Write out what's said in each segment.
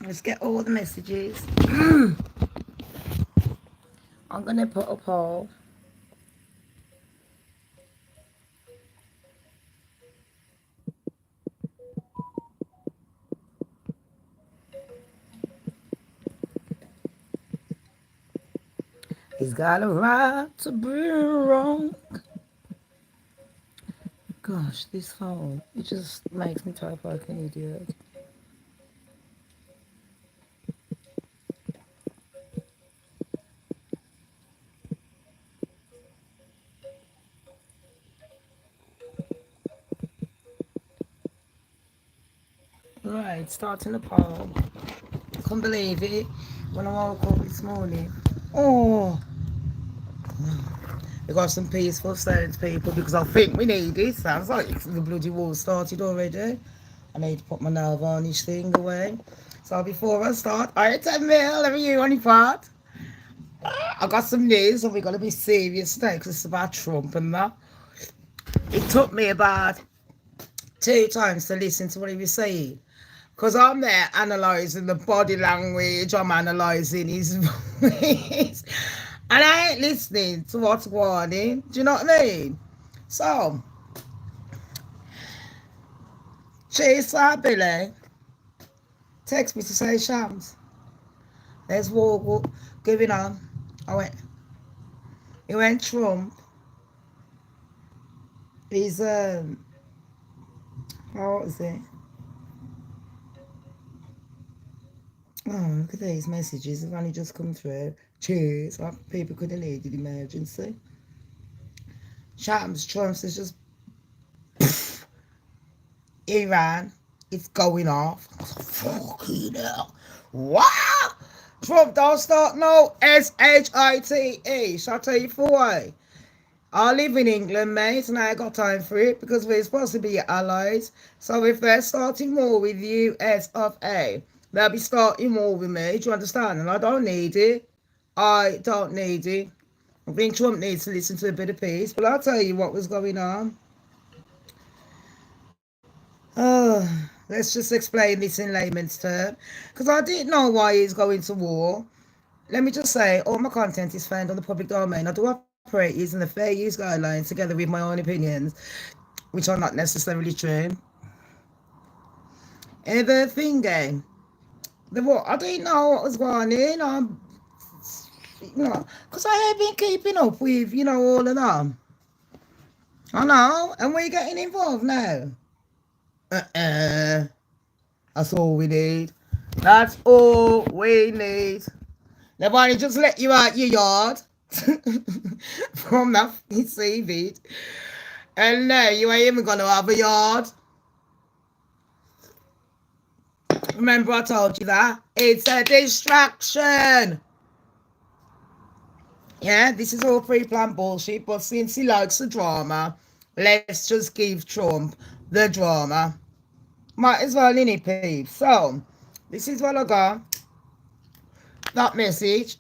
Let's get all the messages. I'm going to put a poll. He's got a right to be wrong. Gosh, this phone, it just makes me type like an idiot. Right, starting the poll. Couldn't believe it when I woke up this morning. Oh, we got some peaceful silence, people, because I think we need it. Sounds like the bloody war started already. I need to put my nail varnish thing away. So before I start, I 10 mil, every you on your part. I got some news and we're going to be serious today because it's about Trump and that. It took me about 2 times to listen to what he was saying. Because I'm there analysing the body language, I'm analysing his voice. And I ain't listening to what's gwaning. Do you know what I mean? So, Chase Billy text me to say, Shams, there's war going on. He went Trump. He's, what was it? Oh, look at these messages. They've only just come through. Cheers. People could have needed emergency. Shamz, Trump says just Iran, it's going off. Fucking hell. Wow. Trump don't start no S-H-I-T-E. Shall I tell you for why? I live in England, mate, and I ain't got time for it because we're supposed to be your allies. So if they're starting more with US of A, they'll be starting more with me. Do you understand? And I don't need it. I don't need it. I think Trump needs to listen to a bit of peace. But I'll tell you what was going on. Let's just explain this in layman's terms. Because I didn't know why he's going to war. Let me just say, all my content is found on the public domain. I do operate using the fair use guidelines together with my own opinions, which are not necessarily true. And the thing, I didn't know what was going on. Because I ain't been keeping up with, all of them. I know, and we're getting involved now. That's all we need. That's all we need. Nobody just let you out your yard from that CV. And no, you ain't even gonna have a yard. Remember I told you that? It's a distraction. Yeah, this is all pre-planned bullshit, but since he likes the drama, let's just give Trump the drama. Might as well, innit, peeps? So, this is what I got. That message.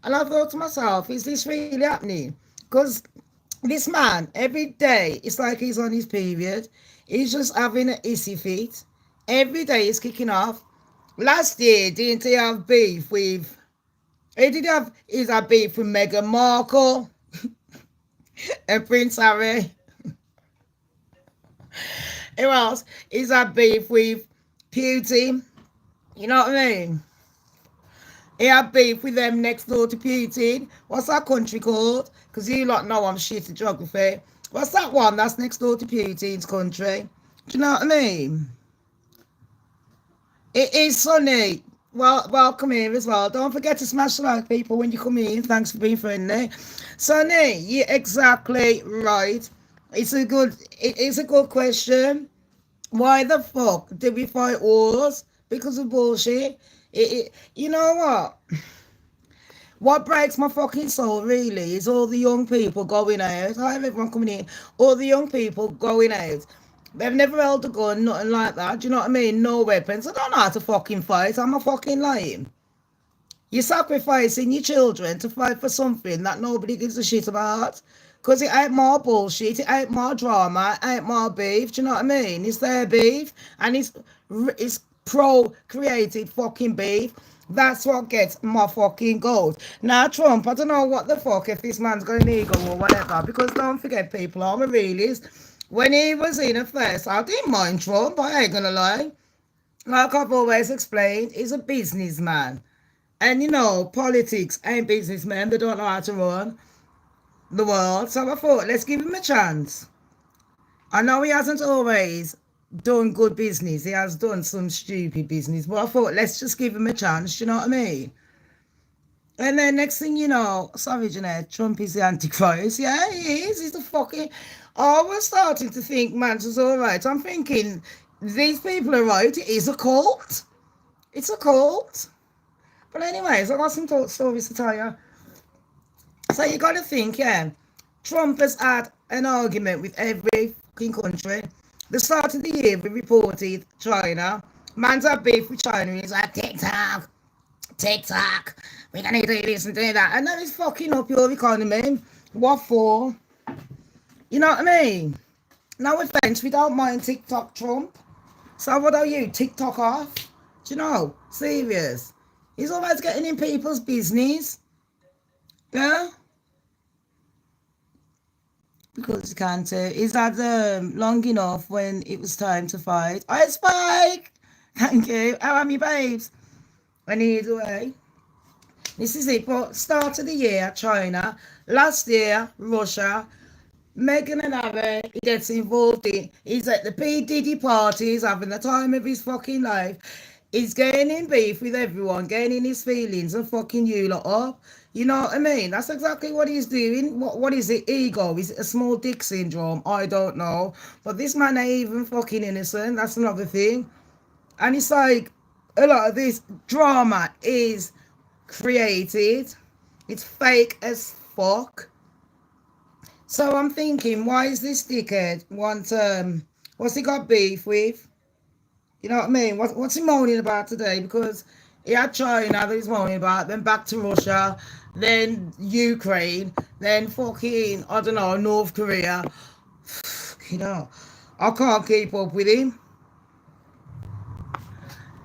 And I thought to myself, is this really happening? Because this man, every day, it's like he's on his period. He's just having an issy fit. Every day he's kicking off. Last year, didn't he have beef with... He's had beef with Meghan Markle and Prince Harry. Who else? He's had beef with Putin. You know what I mean? He had beef with them next door to Putin. What's that country called? Because you lot know I'm shit at geography. What's that one that's next door to Putin's country? Do you know what I mean? It is sunny. Well, welcome here as well. Don't forget to smash the like, people, when you come in. Thanks for being friendly. Sonny, you're exactly right. It's a good question. Why the fuck did we fight wars? Because of bullshit. You know what? What breaks my fucking soul really is all the young people going out. Hi everyone coming in. All the young people going out. They've never held a gun, nothing like that. Do you know what I mean? No weapons. I don't know how to fucking fight. I'm a fucking lying. You're sacrificing your children to fight for something that nobody gives a shit about. Because it ain't more bullshit, it ain't more drama, it ain't more beef. Do you know what I mean? It's their beef. And it's procreated fucking beef. That's what gets my fucking goat. Now, Trump, I don't know what the fuck if this man's going illegal or whatever, because don't forget, people, I'm a realist. When he was in at first, I didn't mind Trump, I ain't gonna lie. Like I've always explained, he's a businessman. And you know, politics ain't businessmen, they don't know how to run the world. So I thought, let's give him a chance. I know he hasn't always done good business. He has done some stupid business. But I thought, let's just give him a chance. Do you know what I mean? And then next thing you know, sorry, Jeanette, Trump is the Antichrist. Yeah, he is. He's the fucking... I was starting to think Man's all right. I'm thinking, these people are right. It is a cult. It's a cult. But anyways, I got some stories to tell you. So you got to think, yeah, Trump has had an argument with every fucking country. The start of the year, we reported China. Man's had beef with China. He's like, TikTok, TikTok. We're going to do this and do that. And then he's fucking up your economy. What for? You know what I mean? No offense, we don't mind TikTok, Trump. So what are you, TikTok off? Do you know? Serious. He's always getting in people's business. Yeah? Because he can't. He's had long enough when it was time to fight. Hi, Spike! Thank you. How are you, babes? And he's away. This is it. But start of the year, China. Last year, Russia. Meghan and Harry, he gets involved in. He's at the P. Diddy parties, having the time of his fucking life. He's getting in beef with everyone, getting in his feelings and fucking you lot up. You know what I mean? That's exactly what he's doing. What is it? Ego? Is it a small dick syndrome? I don't know. But this man ain't even fucking innocent. That's another thing. And it's like, a lot of this drama is created. It's fake as fuck. So I'm thinking, why is this dickhead what's he got beef with? You know what I mean? What's he moaning about today? Because he had China that he's moaning about, then back to Russia, then Ukraine, then fucking, I don't know, North Korea. You know, I can't keep up with him.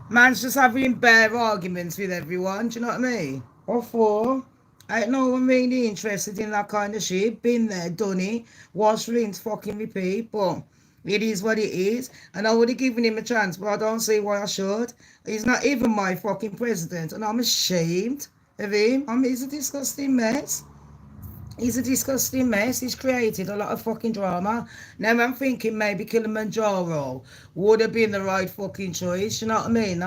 Man's just having bare arguments with everyone, do you know what I mean? What for? Ain't no one really interested in that kind of shit. Been there, done it. Wash, rinse, fucking repeat. But it is what it is. And I would have given him a chance, but I don't see why I should. He's not even my fucking president. And I'm ashamed of him. He's a disgusting mess. He's a disgusting mess. He's created a lot of fucking drama. Now I'm thinking maybe Kilimanjaro would have been the right fucking choice. You know what I mean?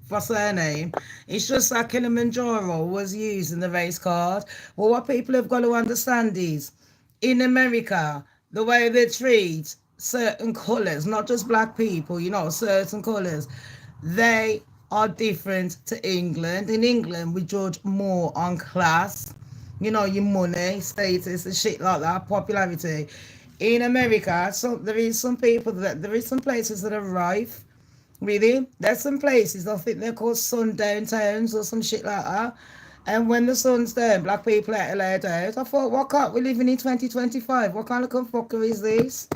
What's her name? It's just that Kilimanjaro was used in the race card. Well, what people have got to understand is, in America, the way they treat certain colours, not just black people, you know, certain colours, they are different to England. In England, we judge more on class. You know, your money, status, and shit like that, popularity. In America, so there is some places that are rife. Really, there's some places I think they're called sundown towns or some shit like that. And when the sun's down, black people are allowed out. I thought, what can't we living in 2025? What kind of fucker is this?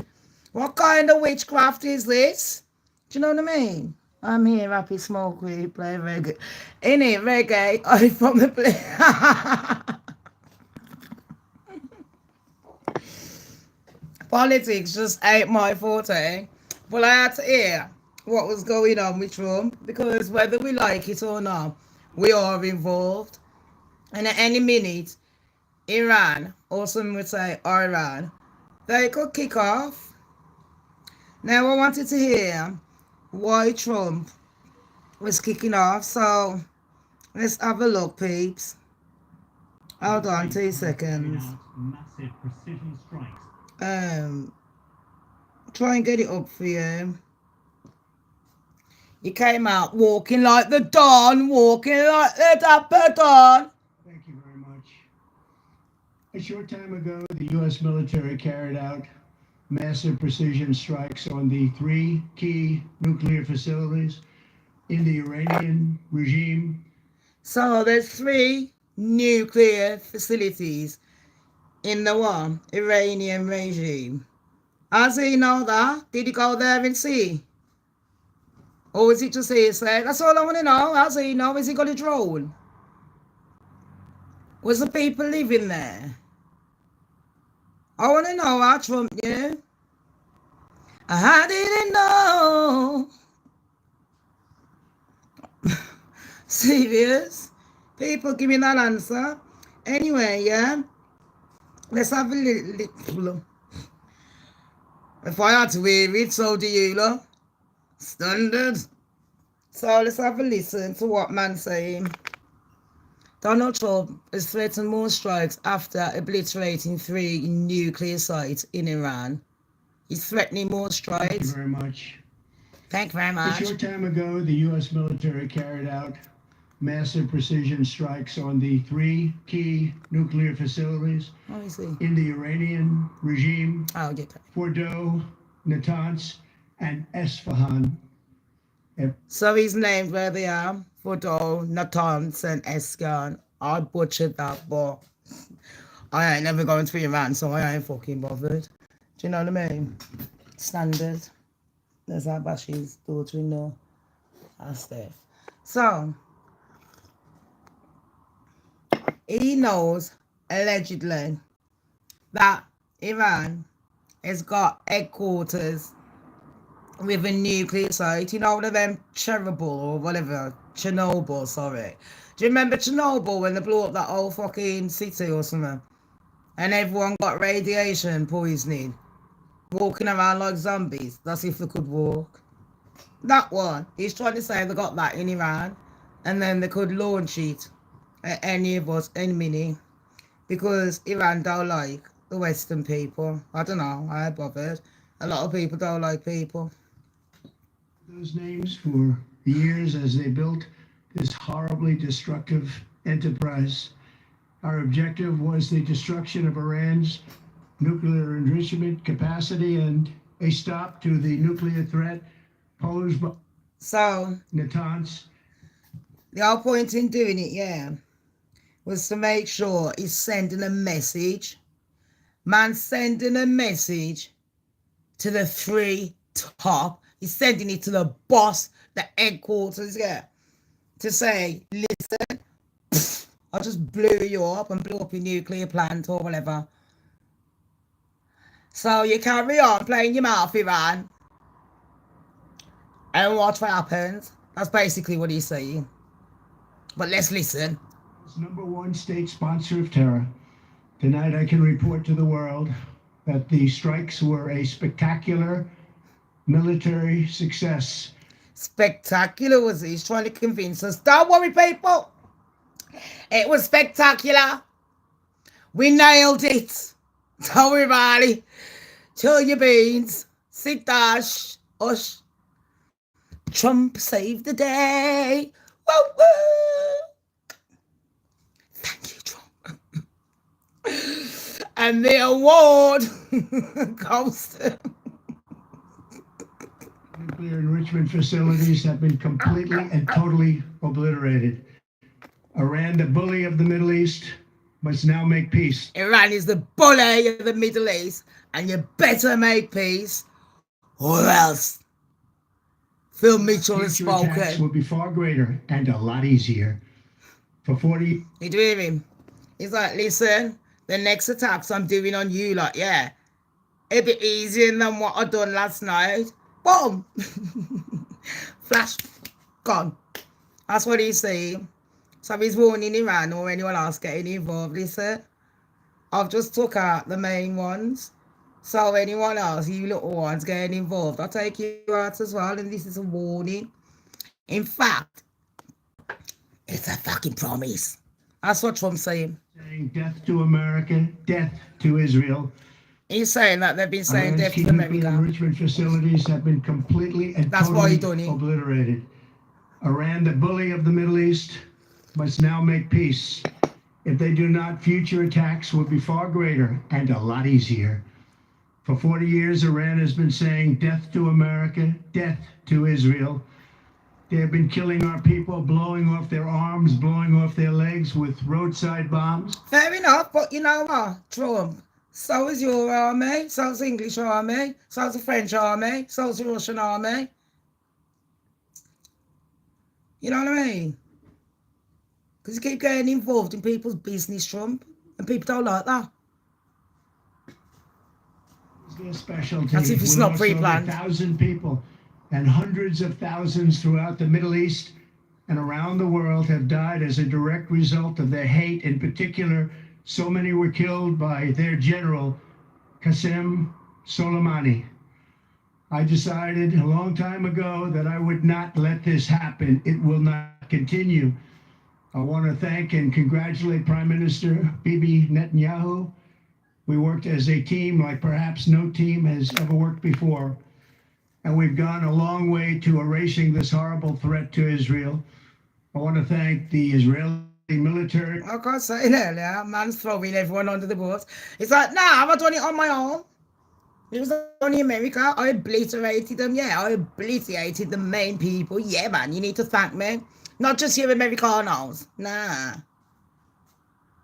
What kind of witchcraft is this? Do you know what I mean? I'm here, happy smoke weed, play reggae. In it, reggae, I'm from the place. Politics just ain't my forte. But I had to hear what was going on with Trump, because whether we like it or not, we are involved. And at any minute, Iran, or some would say Iran, they could kick off. Now I wanted to hear why Trump was kicking off, so let's have a look, peeps. Hold on 2 seconds. Massive precision strikes. Try and get it up for you. He came out walking like the dawn, walking like the dapper dawn. Thank you very much. A short time ago, the U.S. military carried out massive precision strikes on the 3 key nuclear facilities in the Iranian regime. So there's 3 nuclear facilities in the Iranian regime. As he know that? Did he go there and see? Or is it just hearsay? That's all I want to know. How's he know? Has he got a drone? Was the people living there? I want to know how Trump knew. I didn't know. Serious? People give me that answer. Anyway, yeah. Let's have a little. If I had to hear it, so do you, love. Standard. So let's have a listen to what man's saying. Donald Trump has threatened more strikes after obliterating 3 nuclear sites in Iran. He's threatening more strikes. Thank you very much. Thank you very A much. short time ago, the U.S. military carried out massive precision strikes on the 3 key nuclear facilities Oh, you see. in the Iranian regime: I'll get that. Fordow, Natanz, and Esfahan. So he's named where they are. Fordow, Natanz, and Eskan. I butchered that, but I ain't never going to Iran, so I ain't fucking bothered. Do you know what I mean? Standard. There's our Bashi's daughter-in-law. That's there. So, he knows, allegedly, that Iran has got headquarters with a nuclear site. You know, one of them Chernobyl or whatever. Chernobyl, sorry. Do you remember Chernobyl when they blew up that whole fucking city or something? And everyone got radiation poisoning. Walking around like zombies. That's if they could walk. That one. He's trying to say they got that in Iran. And then they could launch it at any of us any minute. Because Iran don't like the Western people. I don't know. I ain't bothered. A lot of people don't like people. Those names for years as they built this horribly destructive enterprise. Our objective was the destruction of Iran's nuclear enrichment capacity and a stop to the nuclear threat posed by Natanz. The whole point in doing it, yeah, was to make sure he's sending a message. Man sending a message to the 3 top. He's sending it to the boss, the headquarters, yeah, to say, listen, I just blew you up and blew up your nuclear plant or whatever. So you carry on playing your mouth, Iran, and watch what happens. That's basically what he's saying. But let's listen. As #1 state sponsor of terror, tonight I can report to the world that the strikes were a spectacular military success. Spectacular was he's trying to convince us. Don't worry, people. It was spectacular. We nailed it. Don't worry about it. Chill your beans. Sit down. Hush. Trump saved the day. Woo woo. Thank you, Trump. And the award goes to... Nuclear enrichment facilities have been completely and totally obliterated. Iran, the bully of the Middle East, must now make peace. Iran is the bully of the Middle East, and you better make peace, or else. Phil Mitchell has Future attacks spoken. will be far greater and a lot easier. For 40... You do hear him? He's like, listen, the next attacks I'm doing on you, like, yeah, it'll be easier than what I done last night. Boom! Flash, gone. That's what he's saying. So he's warning Iran or anyone else getting involved. Listen, I've just took out the main ones. So anyone else, you little ones getting involved, I'll take you out as well. And this is a warning. In fact, it's a fucking promise. That's what Trump's saying. Saying death to America, death to Israel. He's saying that they've been saying Iran's death key to nuclear America. enrichment facilities have been completely and That's why totally he done it. obliterated. Iran, the bully of the Middle East, must now make peace. If they do not, future attacks will be far greater and a lot easier. For 40 years, Iran has been saying death to America, death to Israel. They have been killing our people, blowing off their arms, blowing off their legs with roadside bombs. Fair enough, but you know what, Trump? So is your army, so is the English army, so is the French army, so is the Russian army. You know what I mean? Because you keep getting involved in people's business, Trump, and people don't like that. Their specialty. As if it's We not lost over pre-planned. 1,000 people, and hundreds of thousands throughout the Middle East and around the world have died as a direct result of their hate. In particular, so many were killed by their general, Qasem Soleimani. I decided a long time ago that I would not let this happen. It will not continue. I want to thank and congratulate Prime Minister Bibi Netanyahu. We worked as a team like perhaps no team has ever worked before. And we've gone a long way to erasing this horrible threat to Israel. I want to thank the Israeli military. Like I was saying earlier, man's throwing everyone under the bus. It's like, nah, I've done it on my own. It was only America. I obliterated them. Yeah, I obliterated the main people. Yeah, man, you need to thank me. Not just you Americanos. Nah.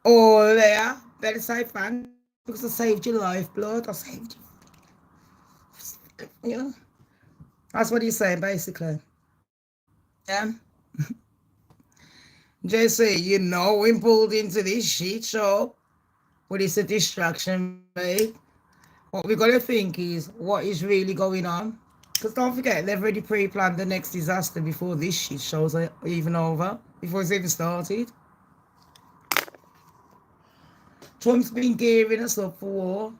Oh, there. Better say thanks because I saved your life, blood. I saved you. You know? That's what he's saying, basically. Yeah. JC, you know, we pulled into this shit show. But it's a distraction, mate. What we got to think is what is really going on. Because don't forget, they've already pre-planned the next disaster before this shit show's even over. Before it's even started. Trump's been gearing us up for war.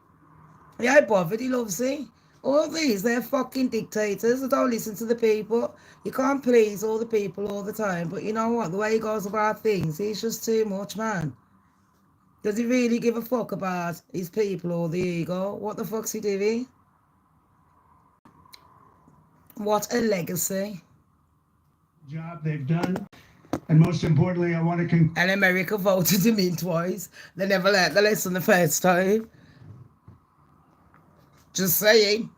He ain't bothered, he loves it. All these, they're fucking dictators that don't listen to the people. You can't please all the people all the time. But you know what? The way he goes about things, he's just too much, man. Does he really give a fuck about his people or the ego? What the fuck's he doing? What a legacy. Job they've done. And most importantly, I want to And America voted him in twice. They never learned the lesson the first time. Just saying.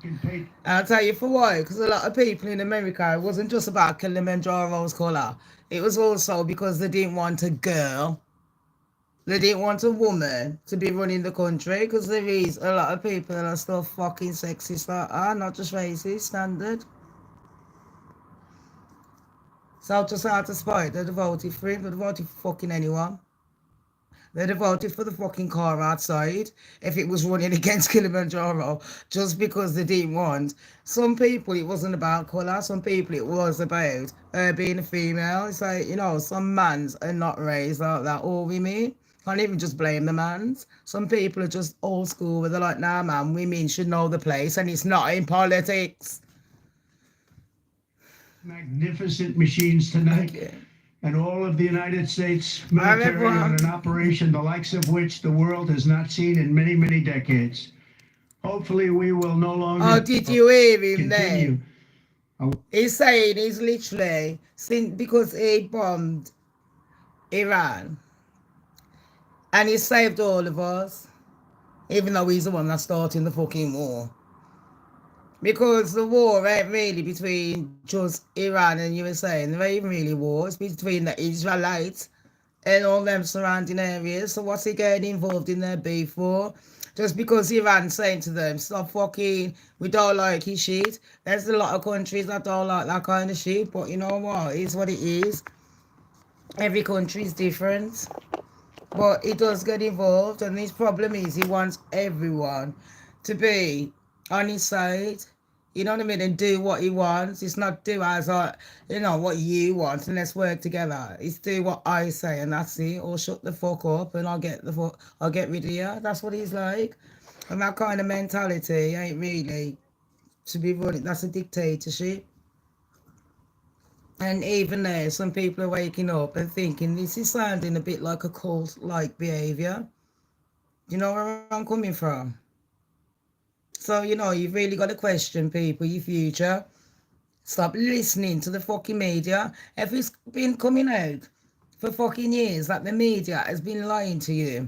And I'll tell you for why. Because a lot of people in America, it wasn't just about Kilimanjaro's colour. It was also because they didn't want a girl. They didn't want a woman to be running the country. Because there is a lot of people that are still fucking sexist. That are not just racist, standard. So just out of spite, they'd have voted for him. They'd have voted for fucking anyone. They'd have voted for the fucking car outside if it was running against Kilimanjaro, just because they didn't want. Some people, it wasn't about colour. Some people, it was about being a female. It's like, you know, some mans are not raised like that, or women. Can't even just blame the mans. Some people are just old school where they're like, nah, man, women should know the place, and it's not in politics. Magnificent machines tonight. Okay. And all of the United States military on an operation the likes of which the world has not seen in many, many decades. Hopefully we will no longer Oh, did you hear him continue. there? He's saying he's literally, because he bombed Iran, and he saved all of us, even though he's the one that's starting the fucking war. Because the war ain't really between just Iran and USA, and there ain't really war. It's between the Israelites and all them surrounding areas. So what's he getting involved in their beef for? Just because Iran's saying to them, stop fucking, we don't like his shit. There's a lot of countries that don't like that kind of shit, but you know what? It's what it is. Every country is different. But he does get involved, and his problem is he wants everyone to be on his side, you know what I mean, and do what he wants. It's not do as what you want and let's work together. It's do what I say and that's it, or shut the fuck up and I'll get rid of you. That's what he's like. And that kind of mentality ain't really to be running. That's a dictatorship. And even there, some people are waking up and thinking this is sounding a bit like a cult-like behaviour. You know where I'm coming from? So, you know, you've really got to question people, your future. Stop listening to the fucking media. If it's been coming out for fucking years that the media has been lying to you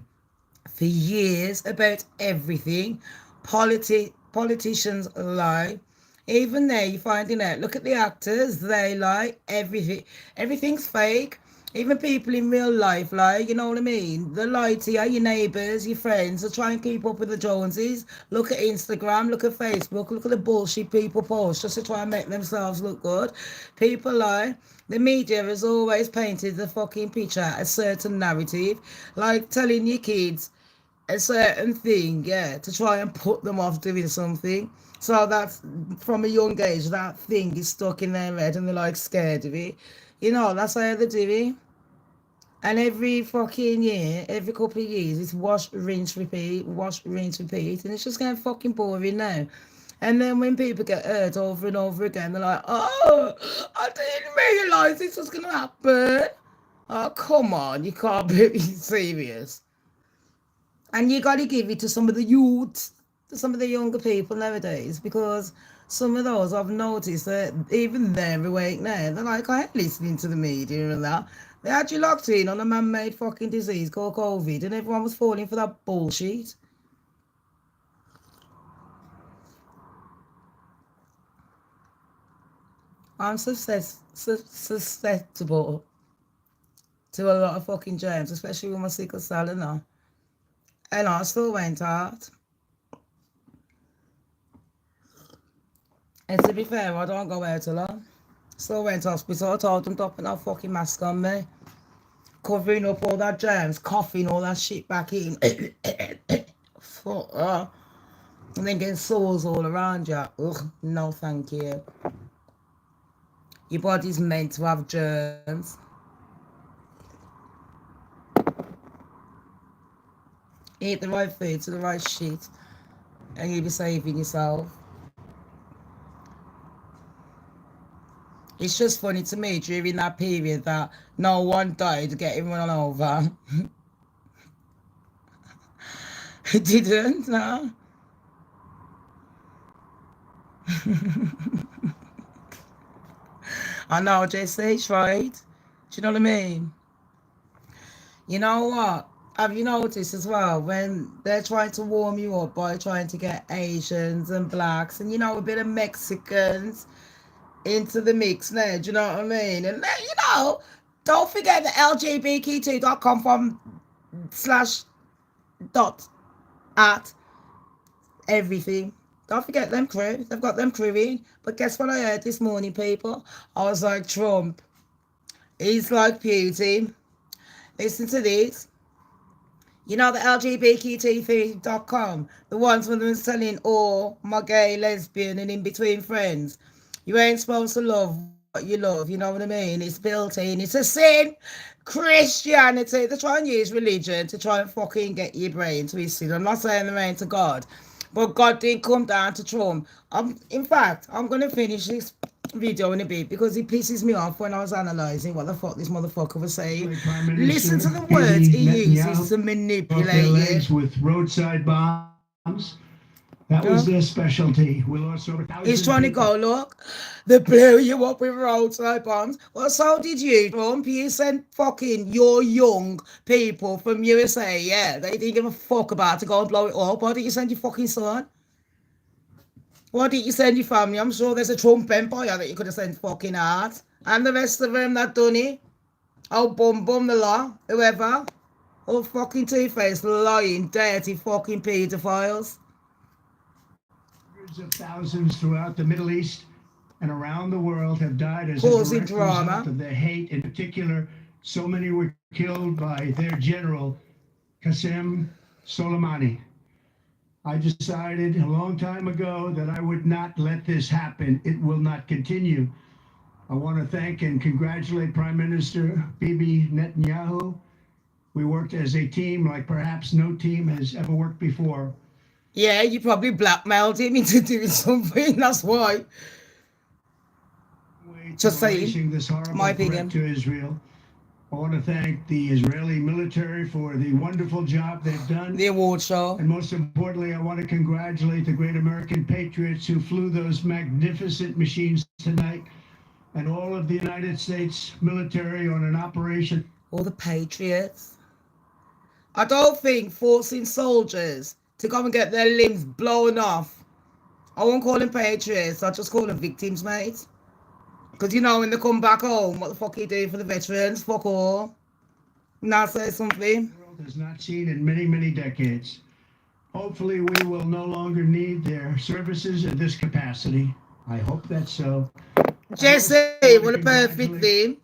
for years about everything. Politicians lie. Even there, you're finding out, look at the actors, they lie, everything. Everything's fake. Even people in real life, like, you know what I mean? They lie to you, your neighbours, your friends, they try and keep up with the Joneses. Look at Instagram, look at Facebook, look at the bullshit people post just to try and make themselves look good. People lie. The media has always painted the fucking picture, a certain narrative, like telling your kids a certain thing, yeah, to try and put them off doing something. So that's from a young age, that thing is stuck in their head and they're like scared of it. You know, that's how they do it. And every fucking year, every couple of years, it's wash, rinse, repeat. And it's just getting fucking boring now. And then when people get hurt over and over again, they're like, oh, I didn't realise this was going to happen. Oh, come on, you can't be serious. And you got to give it to some of the youth, to some of the younger people nowadays, because some of those I've noticed that even they're awake now. They're like, I ain't listening to the media and that. They had you locked in on a man-made fucking disease called COVID, and everyone was falling for that bullshit. I'm susceptible to a lot of fucking germs, especially with my sickle cell and that. And I still went out. And to be fair, I don't go out a lot. Still went to hospital. I told them to put that fucking mask on me. Covering up all that germs, coughing all that shit back in. Fuck. And then getting sores all around you. Ugh, no thank you. Your body's meant to have germs. Eat the right food to the right shit, and you'll be saving yourself. It's just funny to me during that period that no one died getting run over. It didn't, no. I know, JC, right? Do you know what I mean? You know what? Have you noticed as well when they're trying to warm you up by trying to get Asians and blacks and, you know, a bit of Mexicans into the mix now, do you know what I mean? And then, you know, don't forget the lgbtq2.com from slash dot at everything. Don't forget them crew. They've got them crew in. But guess what I heard this morning, people? I was like, Trump, he's like Putin. Listen to this. You know the LGBTQ3.com, the ones where they're selling all my gay, lesbian, and in between friends. You ain't supposed to love what you love, you know what I mean? It's built in. It's a sin. Christianity. They try and use religion to try and fucking get your brain twisted. I'm not saying they ain't to God, but God didn't come down to Trump. In fact, I'm going to finish this video in a bit because it pisses me off when I was analysing what the fuck this motherfucker was saying. Listen to the words he uses to manipulate you. With roadside bombs. That was their specialty. We lost over 1,000 He's trying to go, look, they blew you up with roadside bombs. Well, so did you, Trump. You sent fucking your young people from USA, yeah. They didn't give a fuck about to go and blow it up. Why didn't you send your fucking son? Why didn't you send your family? I'm sure there's a Trump empire that you could have sent fucking out. And the rest of them that done it. Oh, bum the law, whoever. All fucking two-faced, lying, dirty fucking paedophiles. Hundreds of thousands throughout the Middle East and around the world have died as causing a direct drama result of their hate. In particular, so many were killed by their general, Qasem Soleimani. I decided a long time ago that I would not let this happen. It will not continue. I want to thank and congratulate Prime Minister Bibi Netanyahu. We worked as a team like perhaps no team has ever worked before. Yeah, you probably blackmailed him into doing something. That's why. Just saying. This horrible my opinion. To Israel. I want to thank the Israeli military for the wonderful job they've done. The award show. And most importantly, I want to congratulate the great American patriots who flew those magnificent machines tonight and all of the United States military on an operation. All the patriots. I don't think forcing soldiers to come and get their limbs blown off. I won't call them patriots. I'll just call them victims, mate. Because you know when they come back home, what the fuck he do for the veterans? Fuck all. Now say something. The world has not seen in many, many decades. Hopefully, we will no longer need their services in this capacity. I hope that's so. Jesse, what a perfect thing.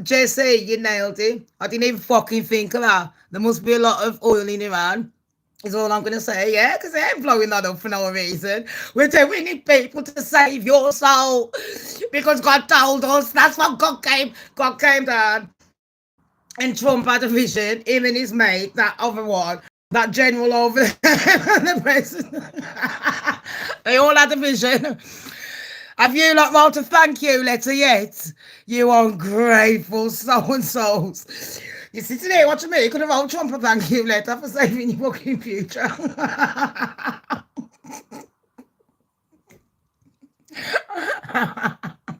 Jesse, you nailed it. I didn't even fucking think of that. There must be a lot of oil in Iran. Is all I'm going to say, yeah? Because they ain't blowing that up for no reason. We need people to save your soul. Because God told us. That's what God came down. And Trump had a vision, him and his mate, that other one, that general over the president. They all had a vision. Have you not wrote a thank you letter yet? You ungrateful so-and-sos. You see today, what you mean? You could have wrote Trump a thank you letter for saving your fucking future.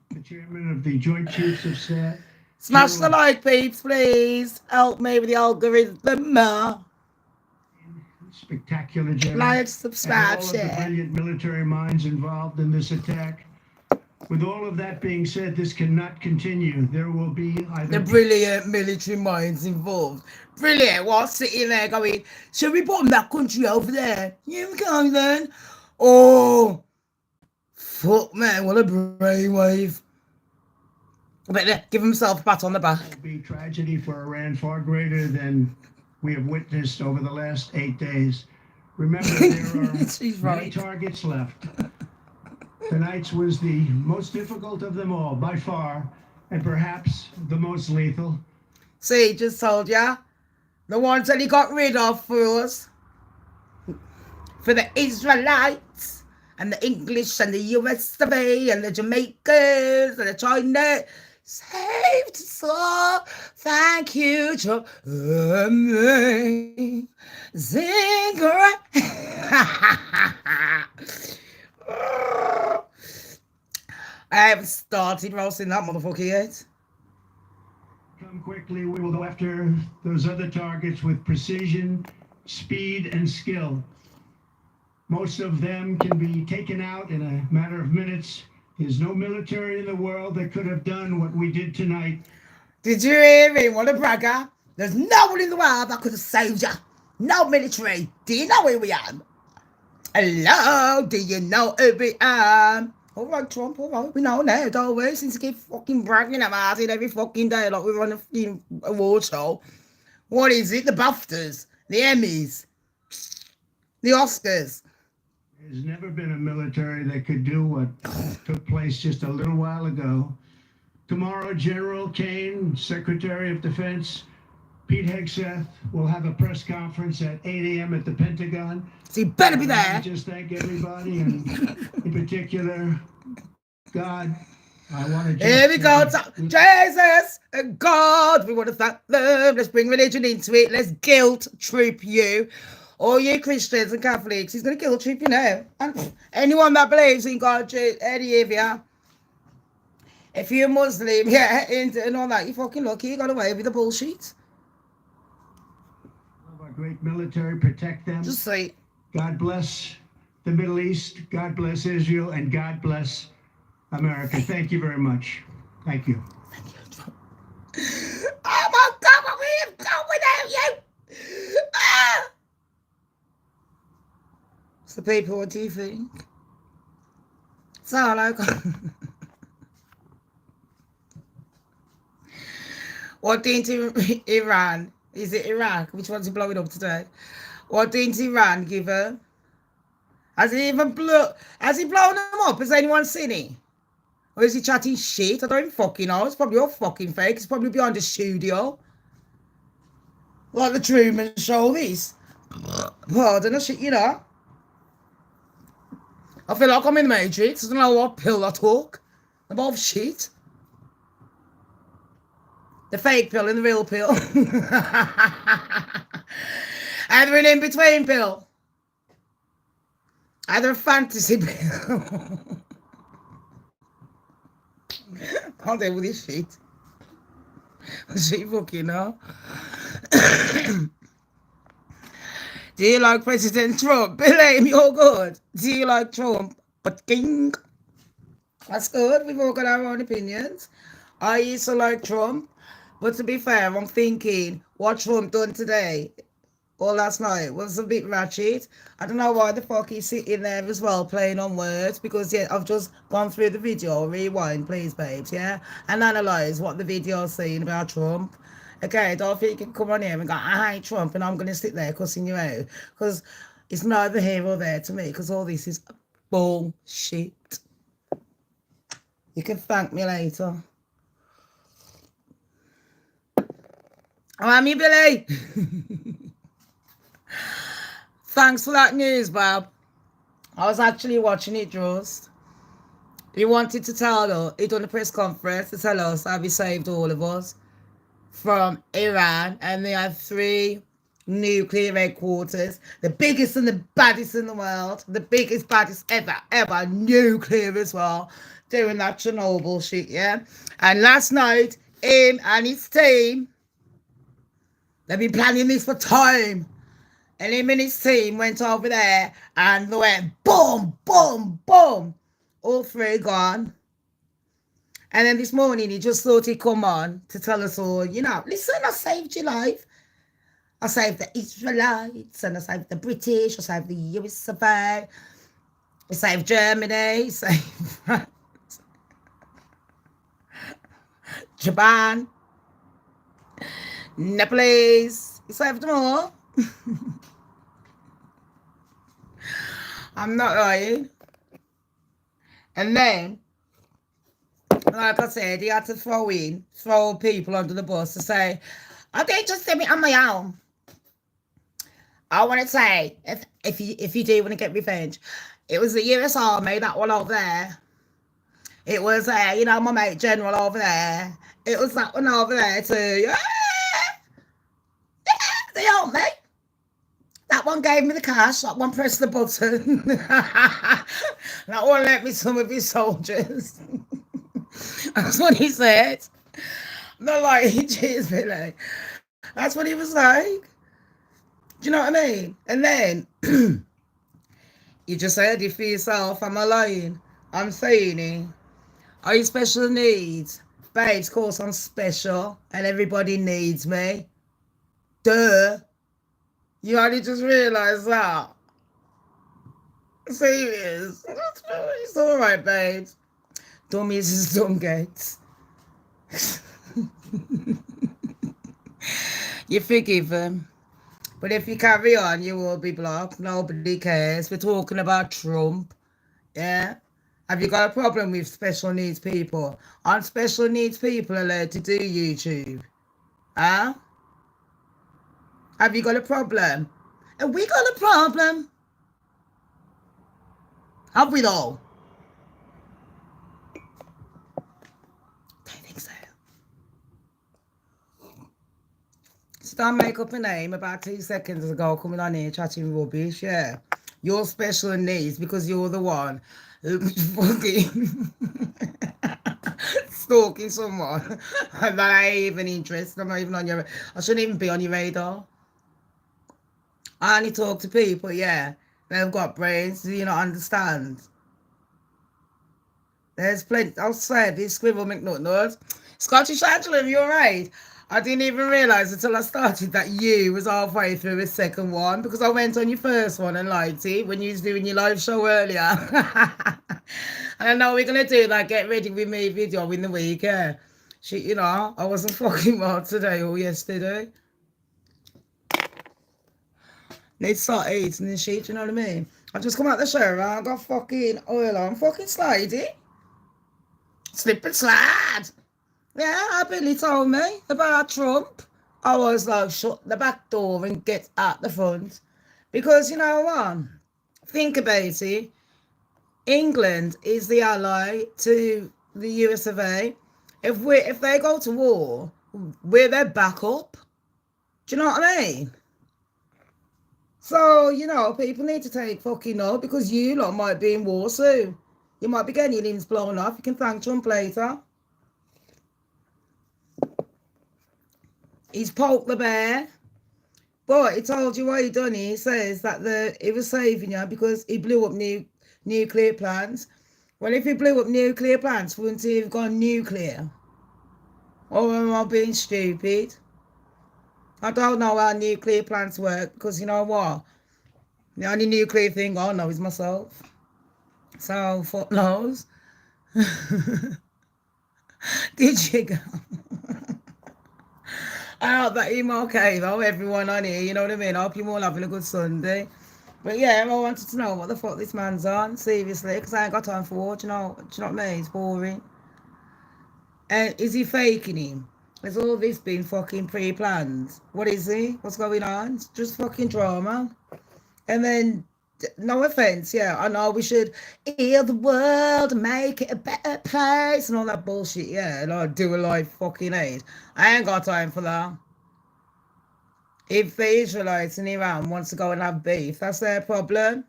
The chairman of the Joint Chiefs of Staff. Smash the like, peeps, please. Help me with the algorithm. Spectacular general. Like, subscribe, and all share. of the brilliant military minds involved in this attack. With all of that being said, this cannot continue. There will be either... The brilliant military minds involved. Brilliant. What's sitting there going, should we bomb that country over there? Here we go then. Oh, fuck, man. What a brainwave. I better give himself a pat on the back. It will be tragedy for Iran far greater than we have witnessed over the last 8 days. Remember, there are many targets left. Tonight's was the most difficult of them all, by far, and perhaps the most lethal. See, just told ya. The ones that he got rid of for us. For the Israelites, and the English, and the USA, and the Jamaicans, and the China. Saved so, thank you, Joe. Zinger. I haven't started roasting that motherfucker yet. Come quickly, we will go after those other targets with precision, speed, and skill. Most of them can be taken out in a matter of minutes. There's no military in the world that could have done what we did tonight. Did you hear me? What a bragger. There's no one in the world that could have saved you. No military. Do you know who we are? Hello? Do you know who we are? All right, Trump, all right. We know now, don't we? Since you keep fucking bragging about it every fucking day like we're on a award show. What is it? The BAFTAs, the Emmys, the Oscars. There's never been a military that could do what took place just a little while ago. Tomorrow, General Kane, Secretary of Defense, Pete Hegseth will have a press conference at 8 a.m. at the Pentagon. So you better be there. I just thank everybody, and in particular, God. I want to just... Here we go. Jesus and God. We want to thank them. Let's bring religion into it. Let's guilt trip you. All you Christians and Catholics, he's going to guilt trip you now. And anyone that believes in God, any of you, if you're Muslim, yeah, and all that, you're fucking lucky. You got away with the bullshit. Our great military, protect them. Just say, God bless the Middle East. God bless Israel, and God bless America. Thank you very much. Thank you. Oh my God, what we have done without you? Ah! So people, what do you think? So like, what didn't Iran? Is it Iraq? Which one's he blowing up today? What didn't Iran give her? Has he blown them up? Has anyone seen it? Or is he chatting shit? I don't even fucking know. It's probably all fucking fake. It's probably behind the studio. Like the Truman Show, this. Pardon, shit, you know. I feel like I'm in the Matrix. I don't know what pill I took. They're both shit. The fake pill and the real pill. Either an in-between pill. Either a fantasy pill. Can't deal with this shit. She fucking know. Do you like President Trump? Believe me, you're good. Do you like Trump? But king. That's good. We've all got our own opinions. I used to like Trump, but to be fair, I'm thinking what Trump done today or last night was a bit ratchet. I don't know why the fuck he's sitting there as well playing on words because yeah, I've just gone through the video. Rewind, please, babes, yeah, and analyze what the video's saying about Trump. Okay, don't think you can come on here and go, I hate Trump, and I'm gonna sit there cussing you out because it's neither here or there to me because all this is bullshit. You can thank me later. I'm you, Billy. Thanks for that news, Bob. I was actually watching it just. He wanted to tell us, he done a press conference to tell us how he saved all of us from Iran, and they have 3 nuclear headquarters, the biggest and the baddest in the world, the biggest, baddest ever, nuclear as well, doing that Chernobyl shit, yeah? And last night, him and his team, they've been planning this for time. And him and his team went over there and they went boom, boom, boom. All 3 gone. And then this morning he just thought he'd come on to tell us all, you know, listen, I saved your life. I saved the Israelites and I saved the British. I saved the US of A. I saved Germany. I saved France. Japan. Nepalese. He saved them all. I'm not lying. And then, like I said, he had to throw people under the bus to say, I didn't just do it on my own. I want to say, if you do want to get revenge, it was the US Army, that one over there. It was, you know, my mate General over there. It was that one over there too. Yeah, the Army. That one gave me the cash. That one pressed the button. That one let me some of his soldiers. That's what he said. Not like, cheers, Billy. That's what he was like. Do you know what I mean? And then, you just heard it for yourself. Am I lying? I'm saying it. Are you special needs? Babes, of course I'm special. And everybody needs me. Duh. You only just realised that. Serious. It's alright, babes. Dummies is dumb gates. You're forgiven. But if you carry on, you will be blocked. Nobody cares. We're talking about Trump. Yeah? Have you got a problem with special needs people? Aren't special needs people allowed to do YouTube? Huh? Have you got a problem? Have we got a problem? Have we though? Don't think so. Start make up a name about 2 seconds ago coming on here chatting rubbish, yeah. You're special needs because you're the one who's fucking stalking someone that I ain't even interested. I'm not even on your, I shouldn't even be on your radar. I only talk to people, yeah. They've got brains, do you not understand? There's plenty. I'll say this Scribble McNutnuts. Scottish Angela, you're right. I didn't even realise until I started that you was halfway through a second one because I went on your first one and liked it when you was doing your live show earlier. And I know we're going to do that Get Ready With Me video in the week, yeah. Shit, you know, I wasn't fucking well today or yesterday. Need to start eating and shit, you know what I mean? I just come out the shower, I got fucking oil on, fucking slidey. Slip and slide. Yeah, Billy told me about Trump. I was like, shut the back door and get out the front. Because, you know what? Think about it. England is the ally to the US of A. If they go to war, we're their backup. Do you know what I mean? So, you know, people need to take fucking note because you lot might be in war soon. You might be getting your limbs blown off. You can thank Trump later. He's poked the bear. But he told you what he done. He says that he was saving you because he blew up nuclear plants. Well, if he blew up nuclear plants, wouldn't he have gone nuclear? Or am I being stupid? I don't know how nuclear plants work because you know what? The only nuclear thing I know is myself. So, fuck knows. Did you go? I hope that you're okay though, everyone on here, you know what I mean? I hope you're all having a good Sunday. But yeah, I wanted to know what the fuck this man's on, seriously, because I ain't got time for war, do you know what I mean? It's boring. And is he faking him? Has all this been fucking pre-planned? What is he? What's going on? It's just fucking drama. And then, no offense, yeah, I know we should heal the world and make it a better place and all that bullshit, yeah, like do a life fucking aid. I ain't got time for that. If the Israelites in Iran wants to go and have beef, that's their problem.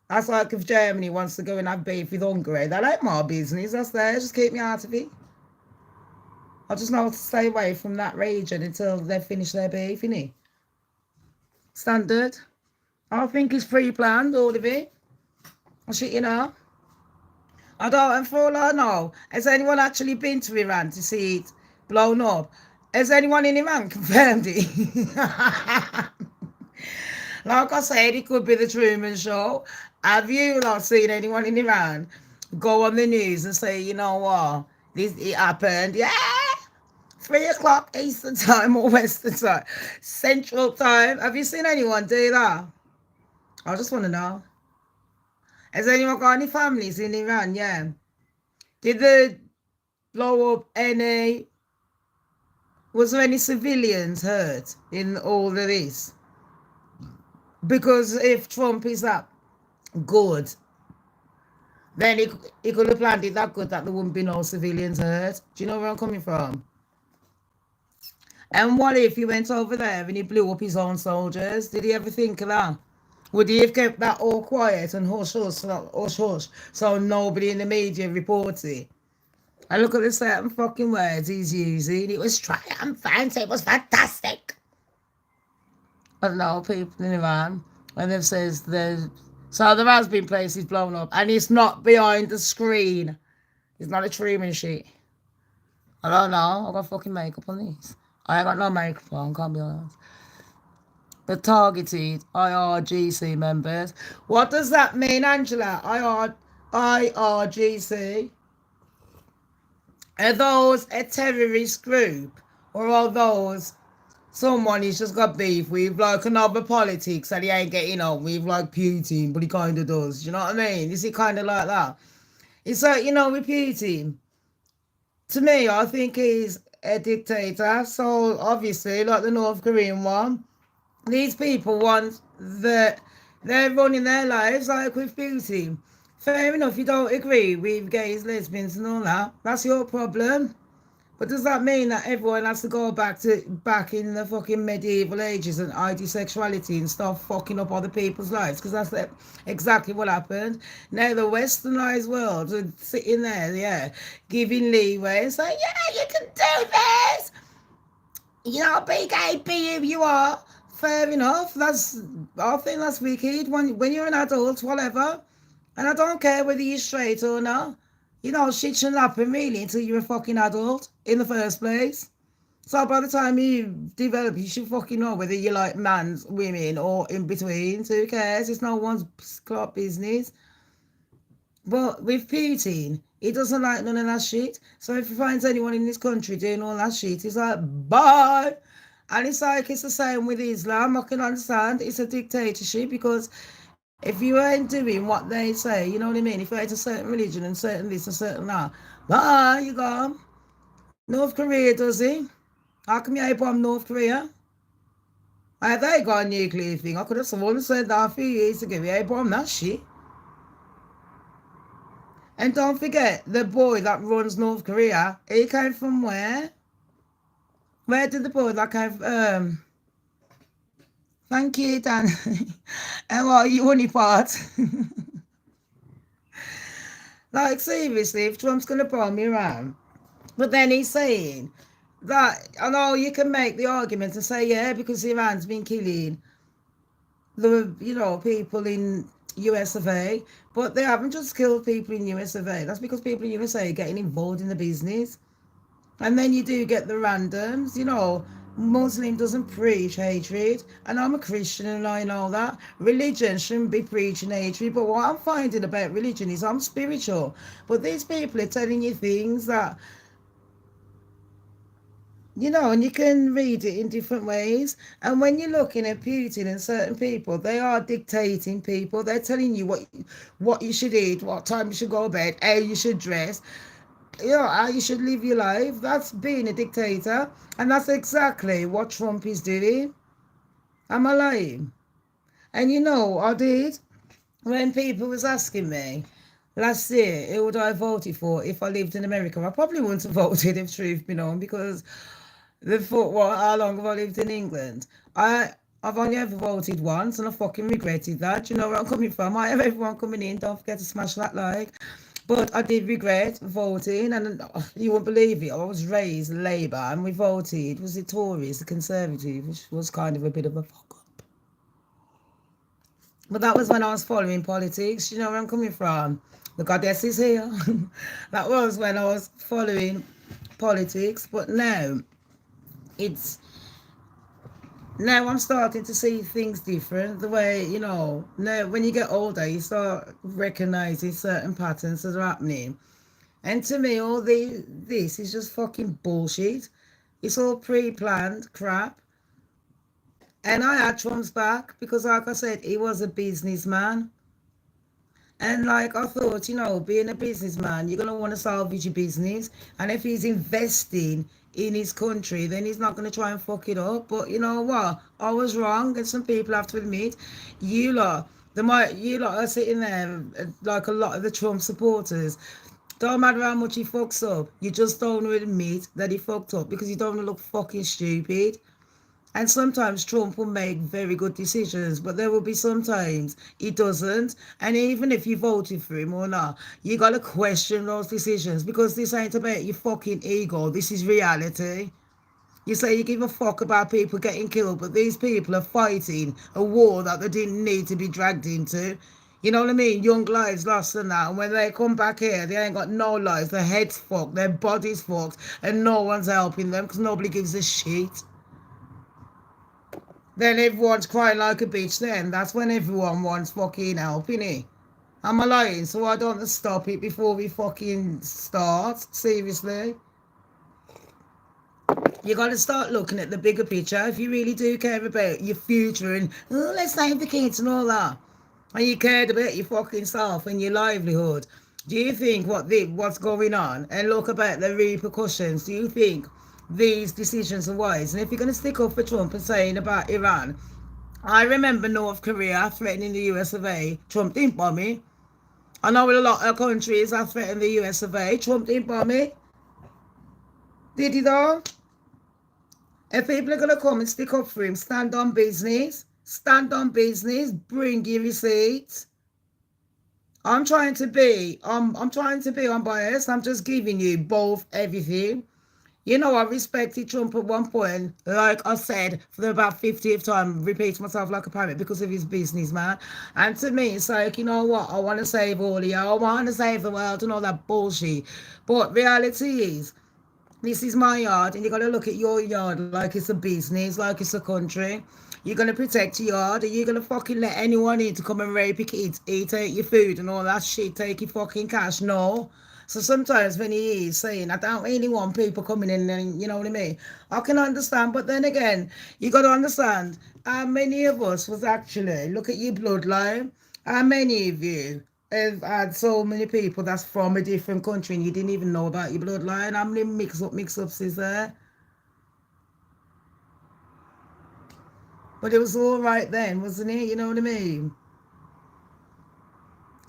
That's like if Germany wants to go and have beef with Hungary. That ain't my business, that's theirs. Just keep me out of it. I just know to stay away from that region until they finish their beef, innit? Standard. I think it's pre-planned, all of it. I shit you know. I don't, and for all I know, has anyone actually been to Iran to see it blown up? Has anyone in Iran confirmed it? Like I said, it could be the Truman Show. Have you not seen anyone in Iran go on the news and say, you know what, it happened? Yeah! 3 o'clock Eastern time or Western time. Central time. Have you seen anyone do that? I just want to know. Has anyone got any families in Iran? Yeah. Did they blow up any? Was there any civilians hurt in all of this? Because if Trump is that good, then he could have planned it that good that there wouldn't be no civilians hurt. Do you know where I'm coming from? And what if he went over there and he blew up his own soldiers? Did he ever think of that? Would he have kept that all quiet and hush hush so nobody in the media reports it? And look at the certain fucking words he's using. It was triumphant. It was fantastic. I don't know, people in Iran, when they've says there's... So there has been places blown up, and it's not behind the screen. It's not a Truman shit. I don't know. I've got fucking makeup on this. I ain't got no makeup on, can't be honest. The targeted IRGC members. What does that mean, Angela? IRGC? Are those a terrorist group? Or are those someone he's just got beef with, like another politics that he ain't getting on with, like Putin, but he kind of does? You know what I mean? Is it kind of like that? It's like, you know, with Putin, to me, I think he's a dictator. So obviously, like the North Korean one, these people want that they're running their lives like with Putin. Fair enough, you don't agree with gays, lesbians and all that. That's your problem. But does that mean that everyone has to go back in the fucking medieval ages and homosexuality and start fucking up other people's lives? Because that's exactly what happened. Now the westernized world are sitting there, yeah, giving leeway and saying, yeah, you can do this. You know, be gay, be who you are. Fair enough. I think that's wicked. When you're an adult, whatever. And I don't care whether you're straight or not. You know, shit shouldn't happen really until you're a fucking adult in the first place. So by the time you develop, you should fucking know whether you like mans, women, or in between. So who cares? It's no one's business. But with Putin, he doesn't like none of that shit. So if he finds anyone in this country doing all that shit, he's like, bye. And it's like, it's the same with Islam. I can understand it's a dictatorship because if you ain't doing what they say, you know what I mean? If you ain't a certain religion and certain this and certain that, bye, you go. North Korea does it. How come you ain't bomb North Korea? They got a nuclear thing. I could have sworn and said that a few years ago. You ain't bomb that shit. And don't forget, the boy that runs North Korea, he came from where? Where did the boy that came from? Thank you, Dan. And what, you only part? Like, seriously, if Trump's going to bomb Iran, but then he's saying that, I know you can make the argument and say, yeah, because Iran's been killing the, you know, people in US of A, but they haven't just killed people in US of A. That's because people in USA are getting involved in the business. And then you do get the randoms, Muslim doesn't preach hatred, and I'm a Christian and I know that. Religion shouldn't be preaching hatred, but what I'm finding about religion is I'm spiritual. But these people are telling you things that, and you can read it in different ways. And when you're looking at Putin and certain people, they are dictating people. They're telling you what you should eat, what time you should go to bed, how you should dress, how you should live your life. That's being a dictator. And that's exactly what Trump is doing. Am I lying? And I did. When people was asking me last year, who would I have voted for if I lived in America? I probably wouldn't have voted if truth be known, because they thought, well, how long have I lived in England? I've only ever voted once, and I fucking regretted that. You know where I'm coming from? I have everyone coming in. Don't forget to smash that like. But I did regret voting, and you won't believe it. I was raised Labour, and we voted. Was it Tories, the Conservative, which was kind of a bit of a fuck up. But that was when I was following politics. You know where I'm coming from? The goddess is here. That was when I was following politics. But now I'm starting to see things different. The way, now when you get older, you start recognizing certain patterns that are happening. And to me, all this is just fucking bullshit. It's all pre-planned crap. And I had Trump's back because, like I said, he was a businessman. And I thought, being a businessman, you're going to want to salvage your business. And if he's investing in his country, then he's not going to try and fuck it up. But you know what? I was wrong. And some people have to admit, you lot are sitting there like a lot of the Trump supporters. Don't matter how much he fucks up. You just don't want to admit that he fucked up because you don't want to look fucking stupid. And sometimes Trump will make very good decisions, but there will be sometimes he doesn't. And even if you voted for him or not, you got to question those decisions, because this ain't about your fucking ego. This is reality. You say you give a fuck about people getting killed, but these people are fighting a war that they didn't need to be dragged into. You know what I mean? Young lives lost and that. And when they come back here, they ain't got no lives. Their heads fucked, their bodies fucked, and no one's helping them because nobody gives a shit. Then everyone's crying like a bitch then. That's when everyone wants fucking help, innit? Am I lying? So I don't stop it before we fucking start. Seriously. You got to start looking at the bigger picture if you really do care about your future and, let's save the kids and all that. And you cared about your fucking self and your livelihood. Do you think what's going on, and look about the repercussions, do you think these decisions are wise? And if you're going to stick up for Trump and saying about Iran, I remember North Korea threatening the US of A. Trump didn't bomb it. I know a lot of countries have threatened the US of A. Trump didn't bomb it. Did he though? If people are going to come and stick up for him, stand on business, bring your receipts. I'm trying to be unbiased. I'm just giving you both everything. I respected Trump at one point, like I said, for the about 50th time, repeat myself like a parrot because of his business, man. And to me, it's like, you know what? I want to save all of you. I want to save the world and all that bullshit. But reality is, this is my yard, and you got to look at your yard like it's a business, like it's a country. You're going to protect your yard, or you're going to fucking let anyone in to come and rape your kids, eat your food and all that shit, take your fucking cash? No. So sometimes when he is saying, I don't really want people coming in, and you know what I mean, I can understand. But then again, you got to understand how many of us was actually, look at your bloodline, how many of you have had so many people that's from a different country and you didn't even know about your bloodline? How many mix-ups is there? But it was all right then, wasn't it? You know what I mean?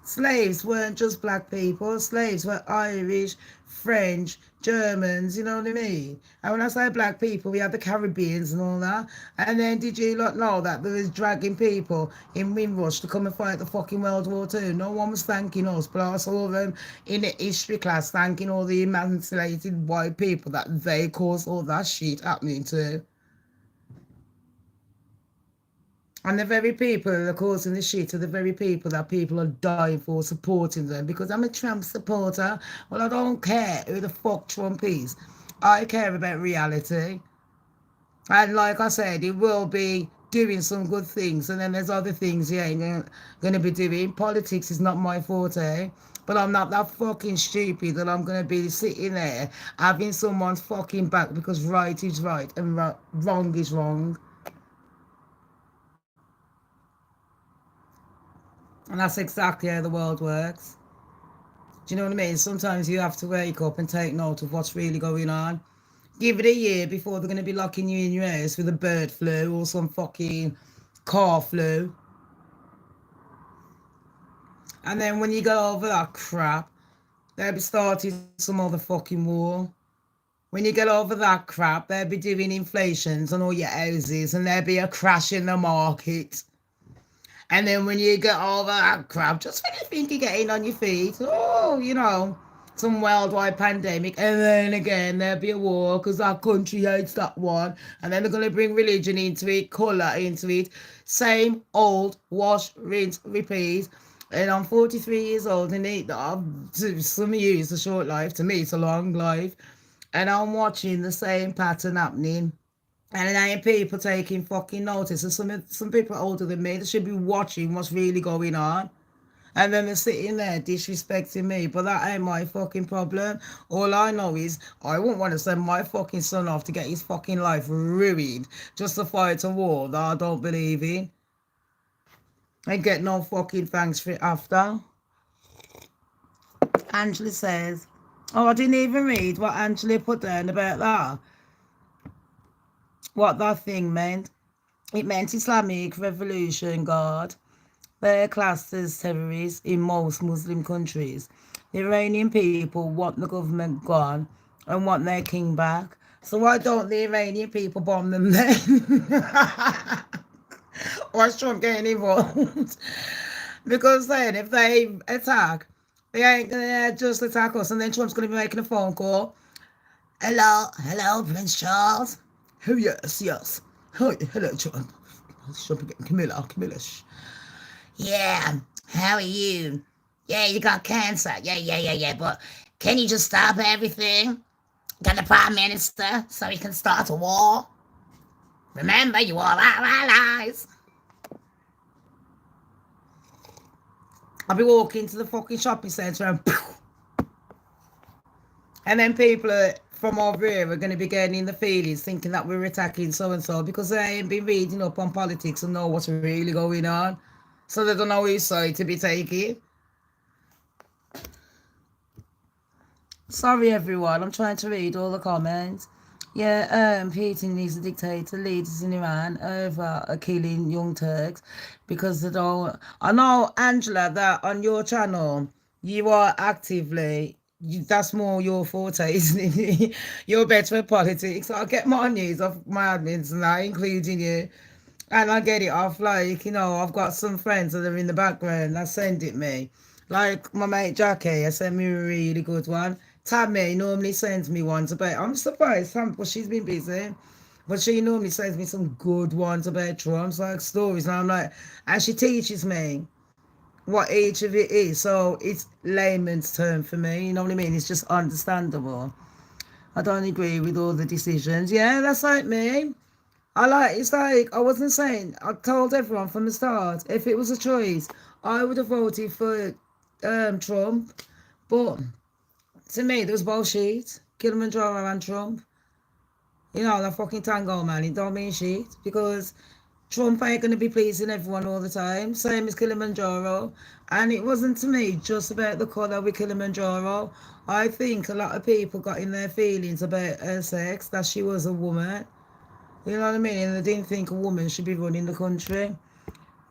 Slaves weren't just black people. Slaves were Irish, French, Germans, you know what I mean? And when I say black people, we had the Caribbeans and all that. And then did you not know that there was dragging people in Windrush to come and fight the fucking World War II? No one was thanking us, but I saw them in the history class thanking all the emancipated white people that they caused all that shit happening to. And the very people that are causing the shit are the very people that people are dying for, supporting them. Because I'm a Trump supporter. Well, I don't care who the fuck Trump is. I care about reality. And like I said, he will be doing some good things. And then there's other things he ain't going to be doing. Politics is not my forte. But I'm not that fucking stupid that I'm going to be sitting there having someone's fucking back because right is right and wrong is wrong. And that's exactly how the world works. Do you know what I mean? Sometimes you have to wake up and take note of what's really going on. Give it a year before they're going to be locking you in your house with a bird flu or some fucking car flu. And then when you get over that crap, they'll be starting some other fucking war. When you get over that crap, they'll be doing inflations on all your houses and there'll be a crash in the market. And then when you get over that crap, just when you think you're getting on your feet, oh, you know, some worldwide pandemic, and then again there'll be a war because our country hates that one, and then they're going to bring religion into it, colour into it, same old wash, rinse, repeat. And I'm 43 years old, and to some of you it's a short life, to me it's a long life, and I'm watching the same pattern happening. And it ain't people taking fucking notice. And some people older than me, they should be watching what's really going on. And then they're sitting there disrespecting me. But that ain't my fucking problem. All I know is I wouldn't want to send my fucking son off to get his fucking life ruined just to fight a war that I don't believe in. And get no fucking thanks for it after. Angela says, oh, I didn't even read what Angela put down about that. What that thing meant. It meant Islamic Revolution Guard. They're classed as terrorists in most Muslim countries. The Iranian people want the government gone and want their king back. So why don't the Iranian people bomb them then? Why's Trump getting involved? Because then if they attack, they ain't going to just attack us, and then Trump's going to be making a phone call. Hello, Prince Charles. Oh, yes. Hi, hello, Trump. Camilla. Yeah, how are you? Yeah, you got cancer. Yeah. But can you just stop everything? Get the Prime Minister so we can start a war? Remember, you are our allies. I'll be walking to the fucking shopping centre and then people from over here are going to be getting in the feelings thinking that we're attacking so-and-so because they ain't been reading up on politics and know what's really going on. So they don't know which side to be taking. Sorry, everyone. I'm trying to read all the comments. Yeah, Putin is a dictator. Leaders in Iran over killing young Turks because they don't... I know, Angela, that on your channel, you are actively... that's more your forte, isn't it? You're better at politics. I get my news off my admins and that, including you. And I get it off, like, you know, I've got some friends that are in the background that send it me. Like my mate Jackie, I sent me a really good one. Tammy normally sends me ones about, I'm surprised, but she's been busy. But she normally sends me some good ones about Trump, like stories. And I'm like, and she teaches me what each of it is. So it's layman's term for me, you know what I mean? It's just understandable. I don't agree with all the decisions. Yeah, that's like me. It's like, I wasn't saying, I told everyone from the start, if it was a choice, I would have voted for Trump. But to me, there was bullshit. Kilimanjaro and Trump. You know, that fucking tango, man, it don't mean shit. Because Trump ain't going to be pleasing everyone all the time. Same as Kilimanjaro. And it wasn't, to me, just about the colour with Kilimanjaro. I think a lot of people got in their feelings about her sex, that she was a woman. You know what I mean? And they didn't think a woman should be running the country.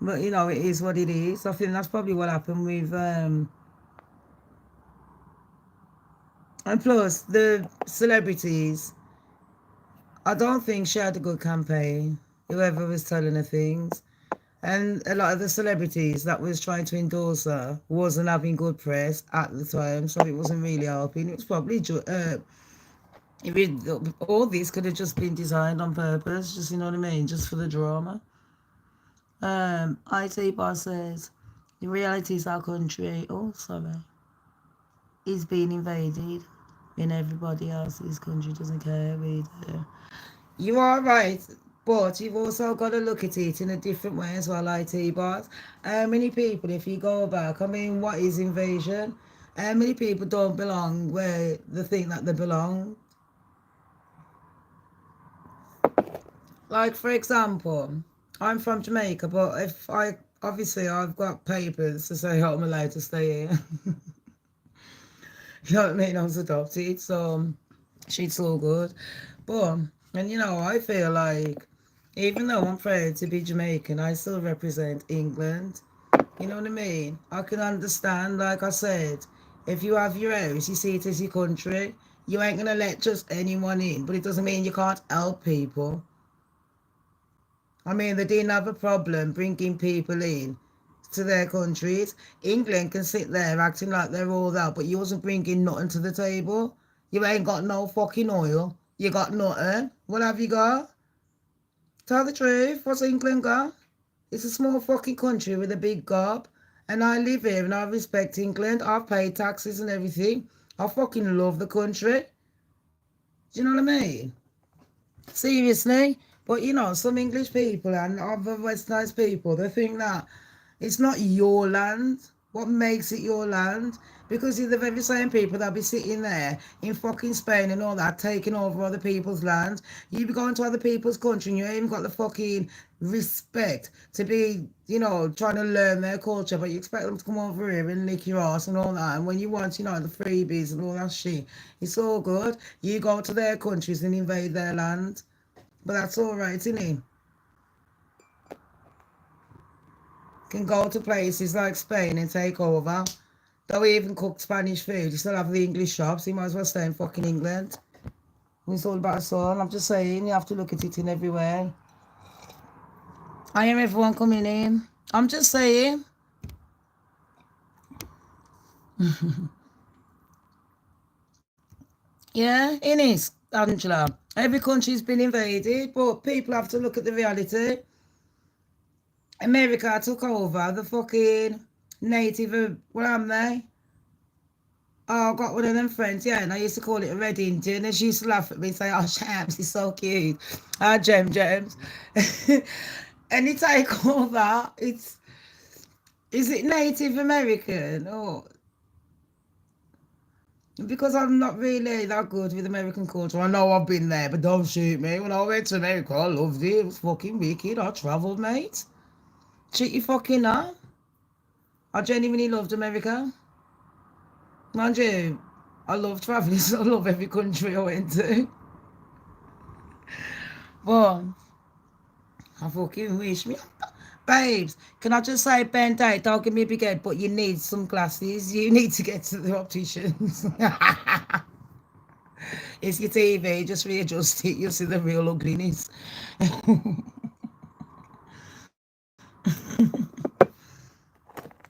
But, you know, it is what it is. I think that's probably what happened with... and plus, the celebrities, I don't think she had a good campaign, whoever was telling her things. And a lot of the celebrities that was trying to endorse her wasn't having good press at the time, so it wasn't really helping. It was probably... all this could have just been designed on purpose, just, you know what I mean, just for the drama. IT boss says the reality is our country. Oh, sorry, is being invaded, and everybody else's country doesn't care either. You are right, but you've also got to look at it in a different way as well, IT boss. How many people, if you go back, I mean, what is invasion? How many people don't belong where they think that they belong? Like, for example, I'm from Jamaica, but if I obviously I've got papers to say I'm allowed to stay here. You know what I mean? I was adopted, so she's so good. But, and I feel like even though I'm proud to be Jamaican, I still represent England. You know what I mean? I can understand, like I said, if you have your house, you see it as your country, you ain't gonna let just anyone in, but it doesn't mean you can't help people. I mean, they didn't have a problem bringing people in to their countries. England can sit there acting like they're all that, but you wasn't bringing nothing to the table. You ain't got no fucking oil. You got nothing. What have you got? Tell the truth. What's England got? It's a small fucking country with a big gob. And I live here and I respect England. I've paid taxes and everything. I fucking love the country. Do you know what I mean? Seriously. But some English people and other westernized people, they think that it's not your land. What makes it your land? Because you're the very same people that be sitting there in fucking Spain and all that, taking over other people's land. You be going to other people's country and you ain't even got the fucking respect to be, trying to learn their culture, but you expect them to come over here and lick your ass and all that. And when you want, the freebies and all that shit, it's all good. You go to their countries and invade their land. But that's all right, isn't it? Can go to places like Spain and take over. Don't even cook Spanish food. You still have the English shops. You might as well stay in fucking England. It's all about soul. I'm just saying, you have to look at it in every way. I hear everyone coming in. I'm just saying. Yeah, it is, Angela. Every country's been invaded, but people have to look at the reality. America took over the fucking native, what am they? Oh, I got one of them friends, yeah, and I used to call it a red Indian, and she used to laugh at me and say, oh, Shamz, he's so cute. Ah, James. And you take all that, is it Native American? Or because I'm not really that good with American culture. I know I've been there, but don't shoot me. When I went to America, I loved it. It was fucking wicked. I travelled, mate. Shit you fucking up. I genuinely loved America. Mind you, I love travelling, so I love every country I went to. But I fucking wish me. Babes, can I just say, Ben Day, don't give me a big head, but you need some glasses. You need to get to the opticians. It's your TV, just readjust it. You'll see the real ugliness.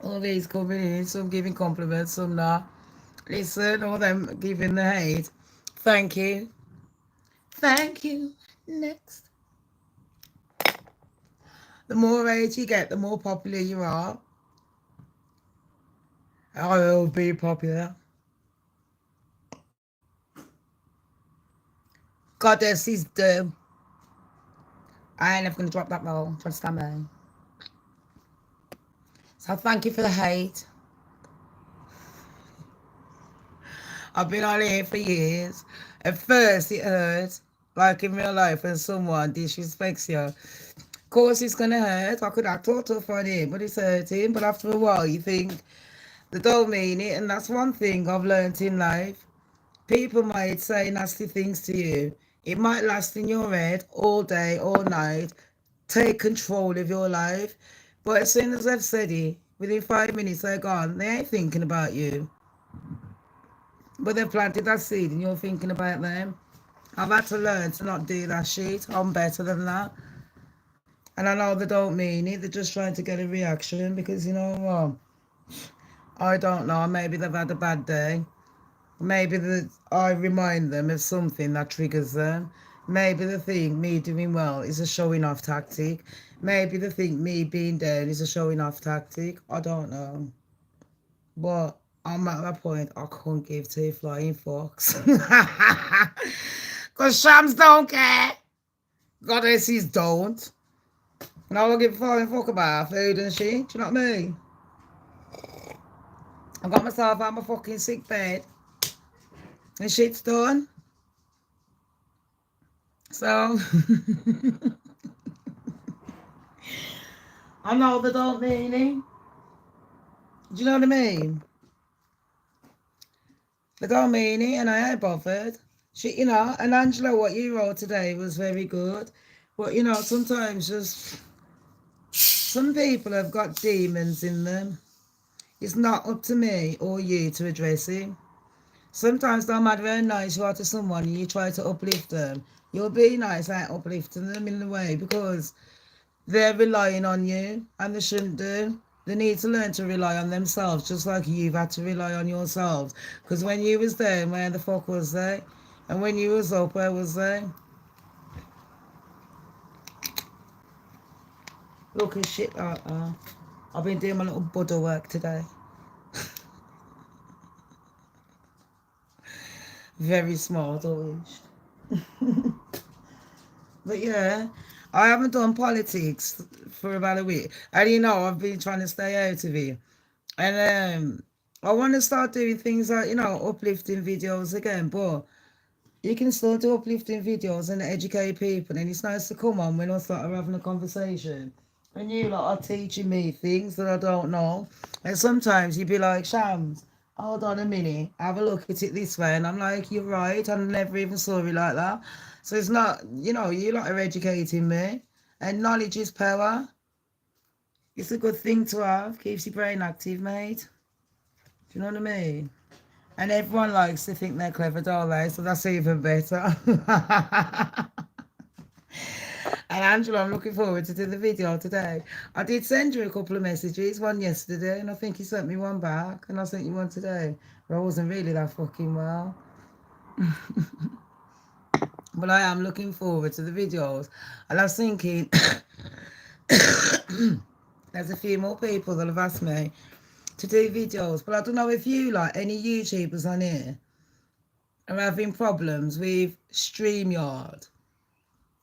All these coming in, some giving compliments, some not. Listen, all them giving the hate. Thank you. Thank you. Next. The more age you get, the more popular you are. I will be popular. Goddess is the. I ain't never gonna drop that roll. Just stand by. So thank you for the hate. I've been on here for years. At first it hurt, like in real life when someone disrespects you. Of course it's gonna hurt. I could act all tough on him, but it's hurting. But after a while you think they don't mean it, and that's one thing I've learned in life. People might say nasty things to you. It might last in your head all day, all night, take control of your life. But as soon as they've said it, within 5 minutes they're gone. They ain't thinking about you. But they've planted that seed and you're thinking about them. I've had to learn to not do that shit. I'm better than that. And I know they don't mean it. They're just trying to get a reaction because, you know what? I don't know. Maybe they've had a bad day. Maybe I remind them of something that triggers them. Maybe they think me doing well is a showing off tactic. Maybe they think me being down is a showing off tactic. I don't know. But I'm at that point I can't give two flying fucks. Because Shams don't care. Goddesses don't. And I don't give a flying fuck about food and shit. Do you know what I mean? I got myself out of my fucking sick bed. And shit's done. So I know they don't mean it. Do you know what I mean? They don't mean it, and I ain't bothered. She, and Angela, what you wrote today was very good. But sometimes just some people have got demons in them. It's not up to me or you to address it. Sometimes no matter how nice you are to someone and you try to uplift them, you'll be nice at uplifting them in a way because they're relying on you and they shouldn't do. They need to learn to rely on themselves just like you've had to rely on yourselves. Because when you was down, where the fuck was they? And when you was up, where was they? Look at shit like that. I've been doing my little Buddha work today. Very smart, I wish. But yeah, I haven't done politics for about a week. And I've been trying to stay out of it. And I want to start doing things like, uplifting videos again. But you can still do uplifting videos and educate people. And it's nice to come on when I start having a conversation. And you lot are teaching me things that I don't know. And sometimes you'd be like, Shams, hold on a minute, have a look at it this way. And I'm like, you're right, I never even saw it like that. So it's not, you lot are educating me. And knowledge is power. It's a good thing to have. Keeps your brain active, mate. Do you know what I mean? And everyone likes to think they're clever, don't they? So that's even better. And Angela, I'm looking forward to do the video today. I did send you a couple of messages, one yesterday, and I think you sent me one back, and I sent you one today. But I wasn't really that fucking well. But I am looking forward to the videos. And I was thinking, there's a few more people that have asked me to do videos. But I don't know if you, like any YouTubers on here, are having problems with StreamYard.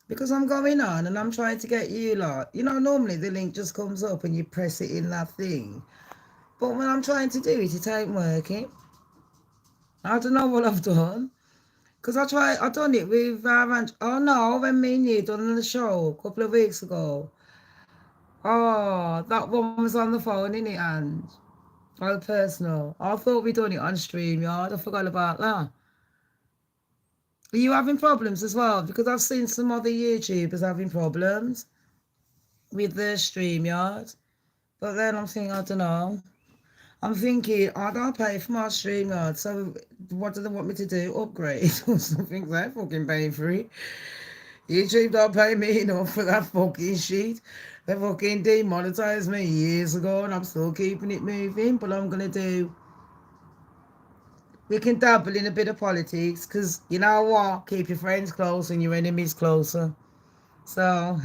Because I'm going on and I'm trying to get you lot. Normally the link just comes up and you press it in that thing. But when I'm trying to do it, it ain't working. I don't know what I've done. Because I done it with oh no, when me and you done the show a couple of weeks ago. Oh, that one was on the phone, innit, and all personal. I thought we done it on StreamYard. I forgot about that. Are you having problems as well? Because I've seen some other YouTubers having problems with their StreamYard. But then I'm thinking, I don't know. I'm thinking, I don't pay for my StreamYard, so what do they want me to do? Upgrade or something? They're fucking paying for it. YouTube don't pay me enough for that fucking shit. They fucking demonetized me years ago and I'm still keeping it moving. But I'm going to do... We can dabble in a bit of politics because you know what? Keep your friends close and your enemies closer. So,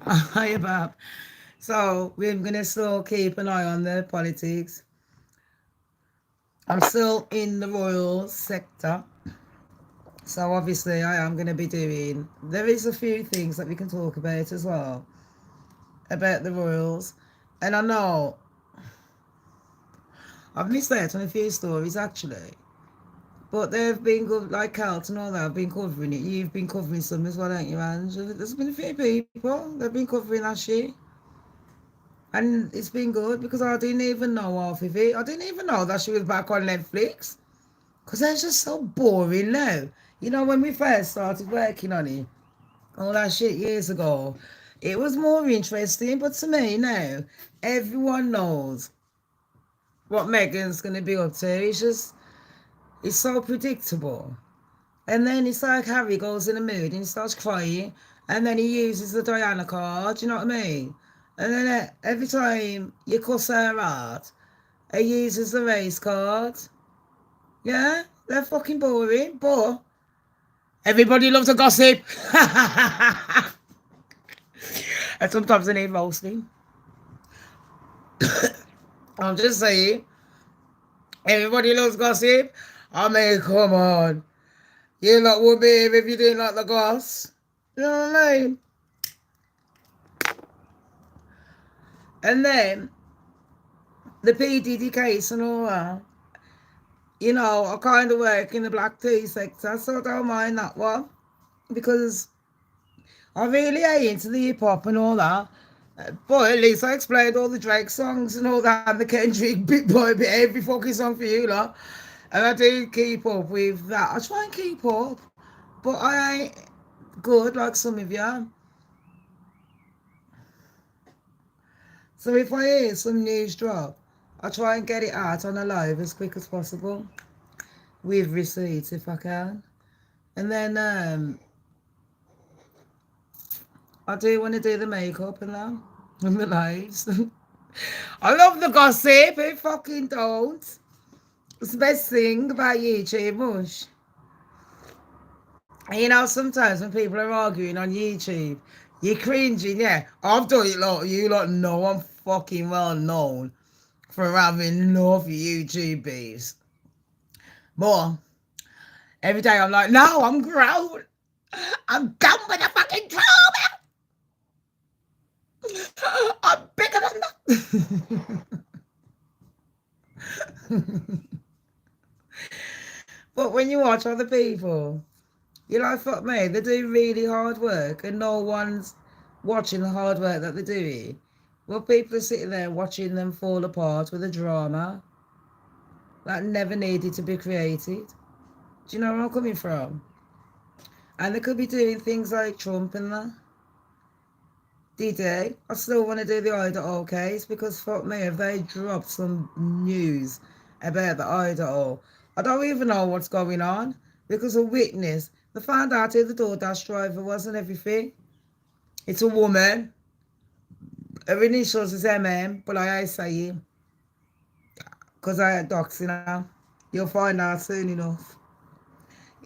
hi, Bob. So, we're going to still keep an eye on the politics. I'm still in the royal sector. So, obviously, I am going to be doing... There is a few things that we can talk about as well. About the royals. And I know... I've missed out on a few stories, actually. But they've been good, like Celt and all that, I've been covering it. You've been covering some as well, haven't you, Ange? There's been a few people, they've been covering that shit. And it's been good because I didn't even know half of it. I didn't even know that she was back on Netflix. Because that's just so boring now. When we first started working on it, all that shit years ago, it was more interesting. But to me now, everyone knows what Meghan's going to be up to. It's so predictable. And then it's like Harry goes in a mood and he starts crying. And then he uses the Diana card, you know what I mean? And then every time you cuss her out, he uses the race card. Yeah, they're fucking boring. But Everybody loves a gossip. And sometimes they need roasting. I'm just saying, everybody loves gossip. I mean, come on. You lot would be if you didn't like the goss. You know what I mean? And then, the PDD case and all that. You know, I kind of work in the black tea sector, so I don't mind that one. Because I really ain't into the hip hop and all that. But at least I explained all the Drake songs and all that, and the Kendrick Big Boy bit, every fucking song for you lot. And I do keep up with that. I try and keep up, but I ain't good like some of you. So if I hear some news drop, I try and get it out on a live as quick as possible with receipts if I can. And then I do want to do the makeup and that and the lives. I love the gossip. Who fucking don't? It's the best thing about YouTube, mush. And you know, sometimes when people are arguing on YouTube, you're cringing, yeah. I've done it, lot. You lot know I'm fucking well known for having love for YouTube beefs. But every day I'm like, no, I'm grown. I'm done with the fucking trauma. I'm bigger than that. But when you watch other people, you're like, fuck me, they do really hard work and no one's watching the hard work that they're doing. Well, people are sitting there watching them fall apart with a drama that never needed to be created. Do you know where I'm coming from? And they could be doing things like Trump and that. Did they? I still want to do the Idaho case because fuck me, if they dropped some news about the Idaho, I don't even know what's going on because a witness, they found out who the DoorDash driver was and everything. It's a woman. Her initials is MM, but I ain't saying because I had doxing her. You'll find out soon enough.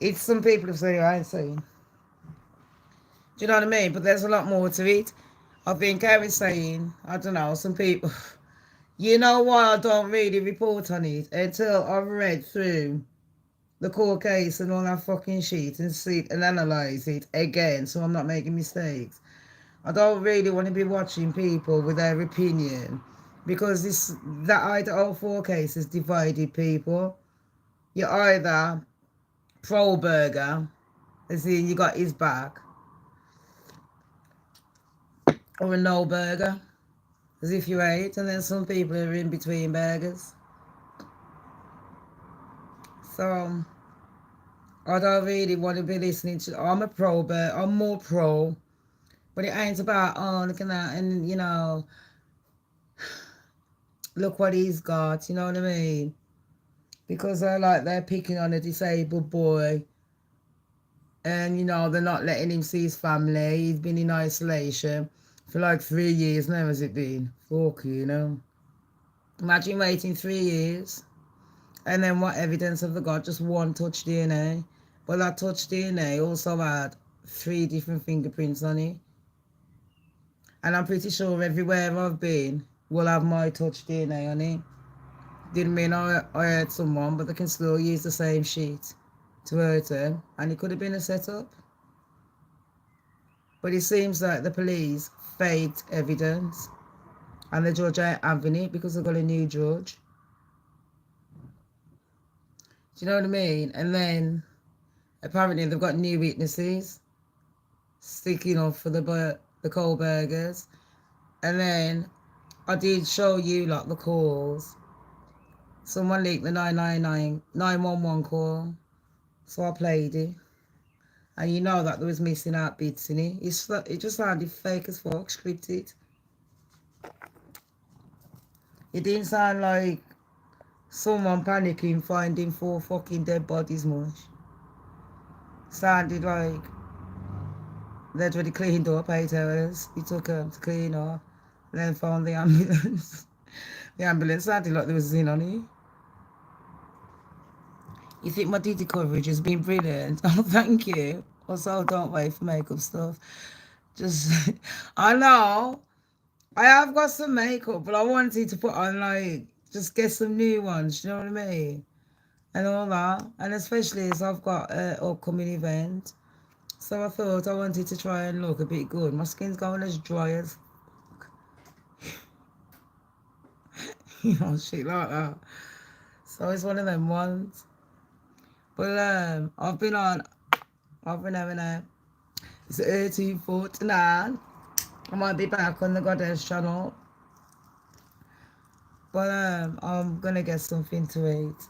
It's some people have said I ain't saying. Do you know what I mean? But there's a lot more to it. I think I was saying, I don't know, some people, you know why I don't really report on it until I've read through the court case and all that fucking shit and see it and analyse it again so I'm not making mistakes. I don't really want to be watching people with their opinion because that Idaho 4 case has divided people. You're either pro-burger, as in you got his back, or a no burger, as if you ate, and then some people are in between burgers. So I don't really want to be listening to. I'm a pro-burger. I'm more pro, but it ain't about look at that and you know, look what he's got. You know what I mean? Because they're picking on a disabled boy, and you know they're not letting him see his family. He's been in isolation for like 3 years now, has it been? Fuck, you know. Imagine waiting 3 years. And then what evidence have they got? Just one touch DNA. But that touch DNA also had 3 different fingerprints on it. And I'm pretty sure everywhere I've been will have my touch DNA on it. Didn't mean I hurt someone, but they can still use the same shit to hurt them. And it could have been a setup. But it seems like the police faked evidence and the judge ain't having it because they've got a new judge. Do you know what I mean? And then apparently they've got new witnesses sticking up for the cold burgers. And then I did show you like the calls. Someone leaked the 911 call. So I played it. And you know that there was missing out bits in it. It just sounded fake as fuck, scripted. It didn't sound like someone panicking finding 4 fucking dead bodies much. Sounded like they'd already cleaned up 8 hours. It took them to clean up. And then found the ambulance. The ambulance sounded like there was a Zin on it. You think my Diddy coverage has been brilliant? Oh, thank you. Also, don't wait for makeup stuff. Just, I know I have got some makeup, but I wanted to put on like just get some new ones. You know what I mean? And all that, and especially as I've got an upcoming event, so I thought I wanted to try and look a bit good. My skin's going as dry as shit like that. So it's one of them ones. But I've been having it's 1849. I might be back on the Goddess channel. But I'm gonna get something to eat.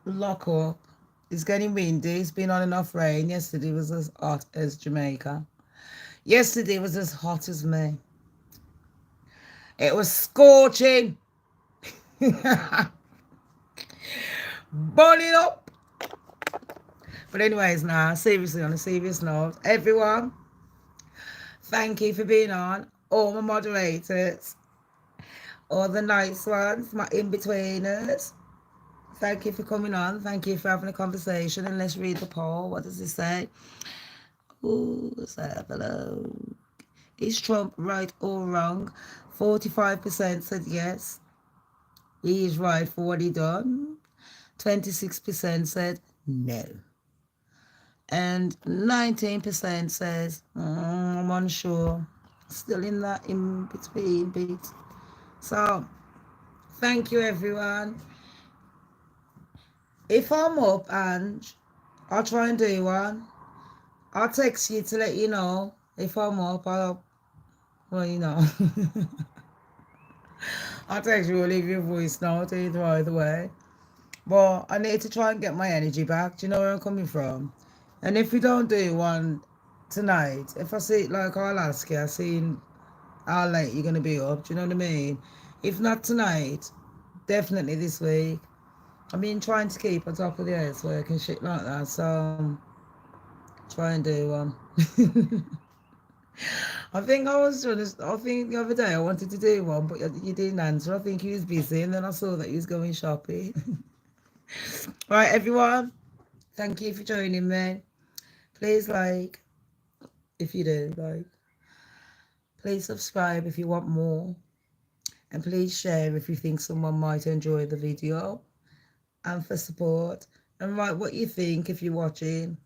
Lock up. It's getting windy. It's been on and off rain. Yesterday was as hot as Jamaica. Yesterday was as hot as me. It was scorching. Burning up. But anyways, now, seriously, on a serious note, everyone, thank you for being on. All my moderators, all the nice ones, my in-betweeners. Thank you for coming on. Thank you for having a conversation. And let's read the poll. What does it say? Ooh, let's have a look. Is Trump right or wrong? 45% said yes. He is right for what he done. 26% said no. And 19% says, I'm unsure. Still in that in-between bit. So, thank you, everyone. If I'm up, Ange, I'll try and do one. I'll text you to let you know. If I'm up, well, you know. I'll text you or leave you a voice note either way. But I need to try and get my energy back. Do you know where I'm coming from? And if we don't do one tonight, if I see, like, I'll ask you, I see how late you're going to be up. Do you know what I mean? If not tonight, definitely this week. I've been trying to keep on top of the housework and shit like that, so try and do one. I think the other day I wanted to do one, but you didn't answer. I think you was busy, and then I saw that you was going shopping. Right, everyone, thank you for joining me. Please like, if you do, like. Please subscribe if you want more. And please share if you think someone might enjoy the video. And for support. And write what you think if you're watching.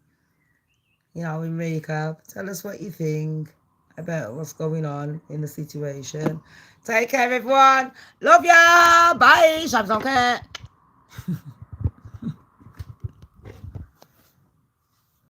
You know, in recap. Tell us what you think about what's going on in the situation. Take care, everyone. Love ya. Bye. Shamz, okay.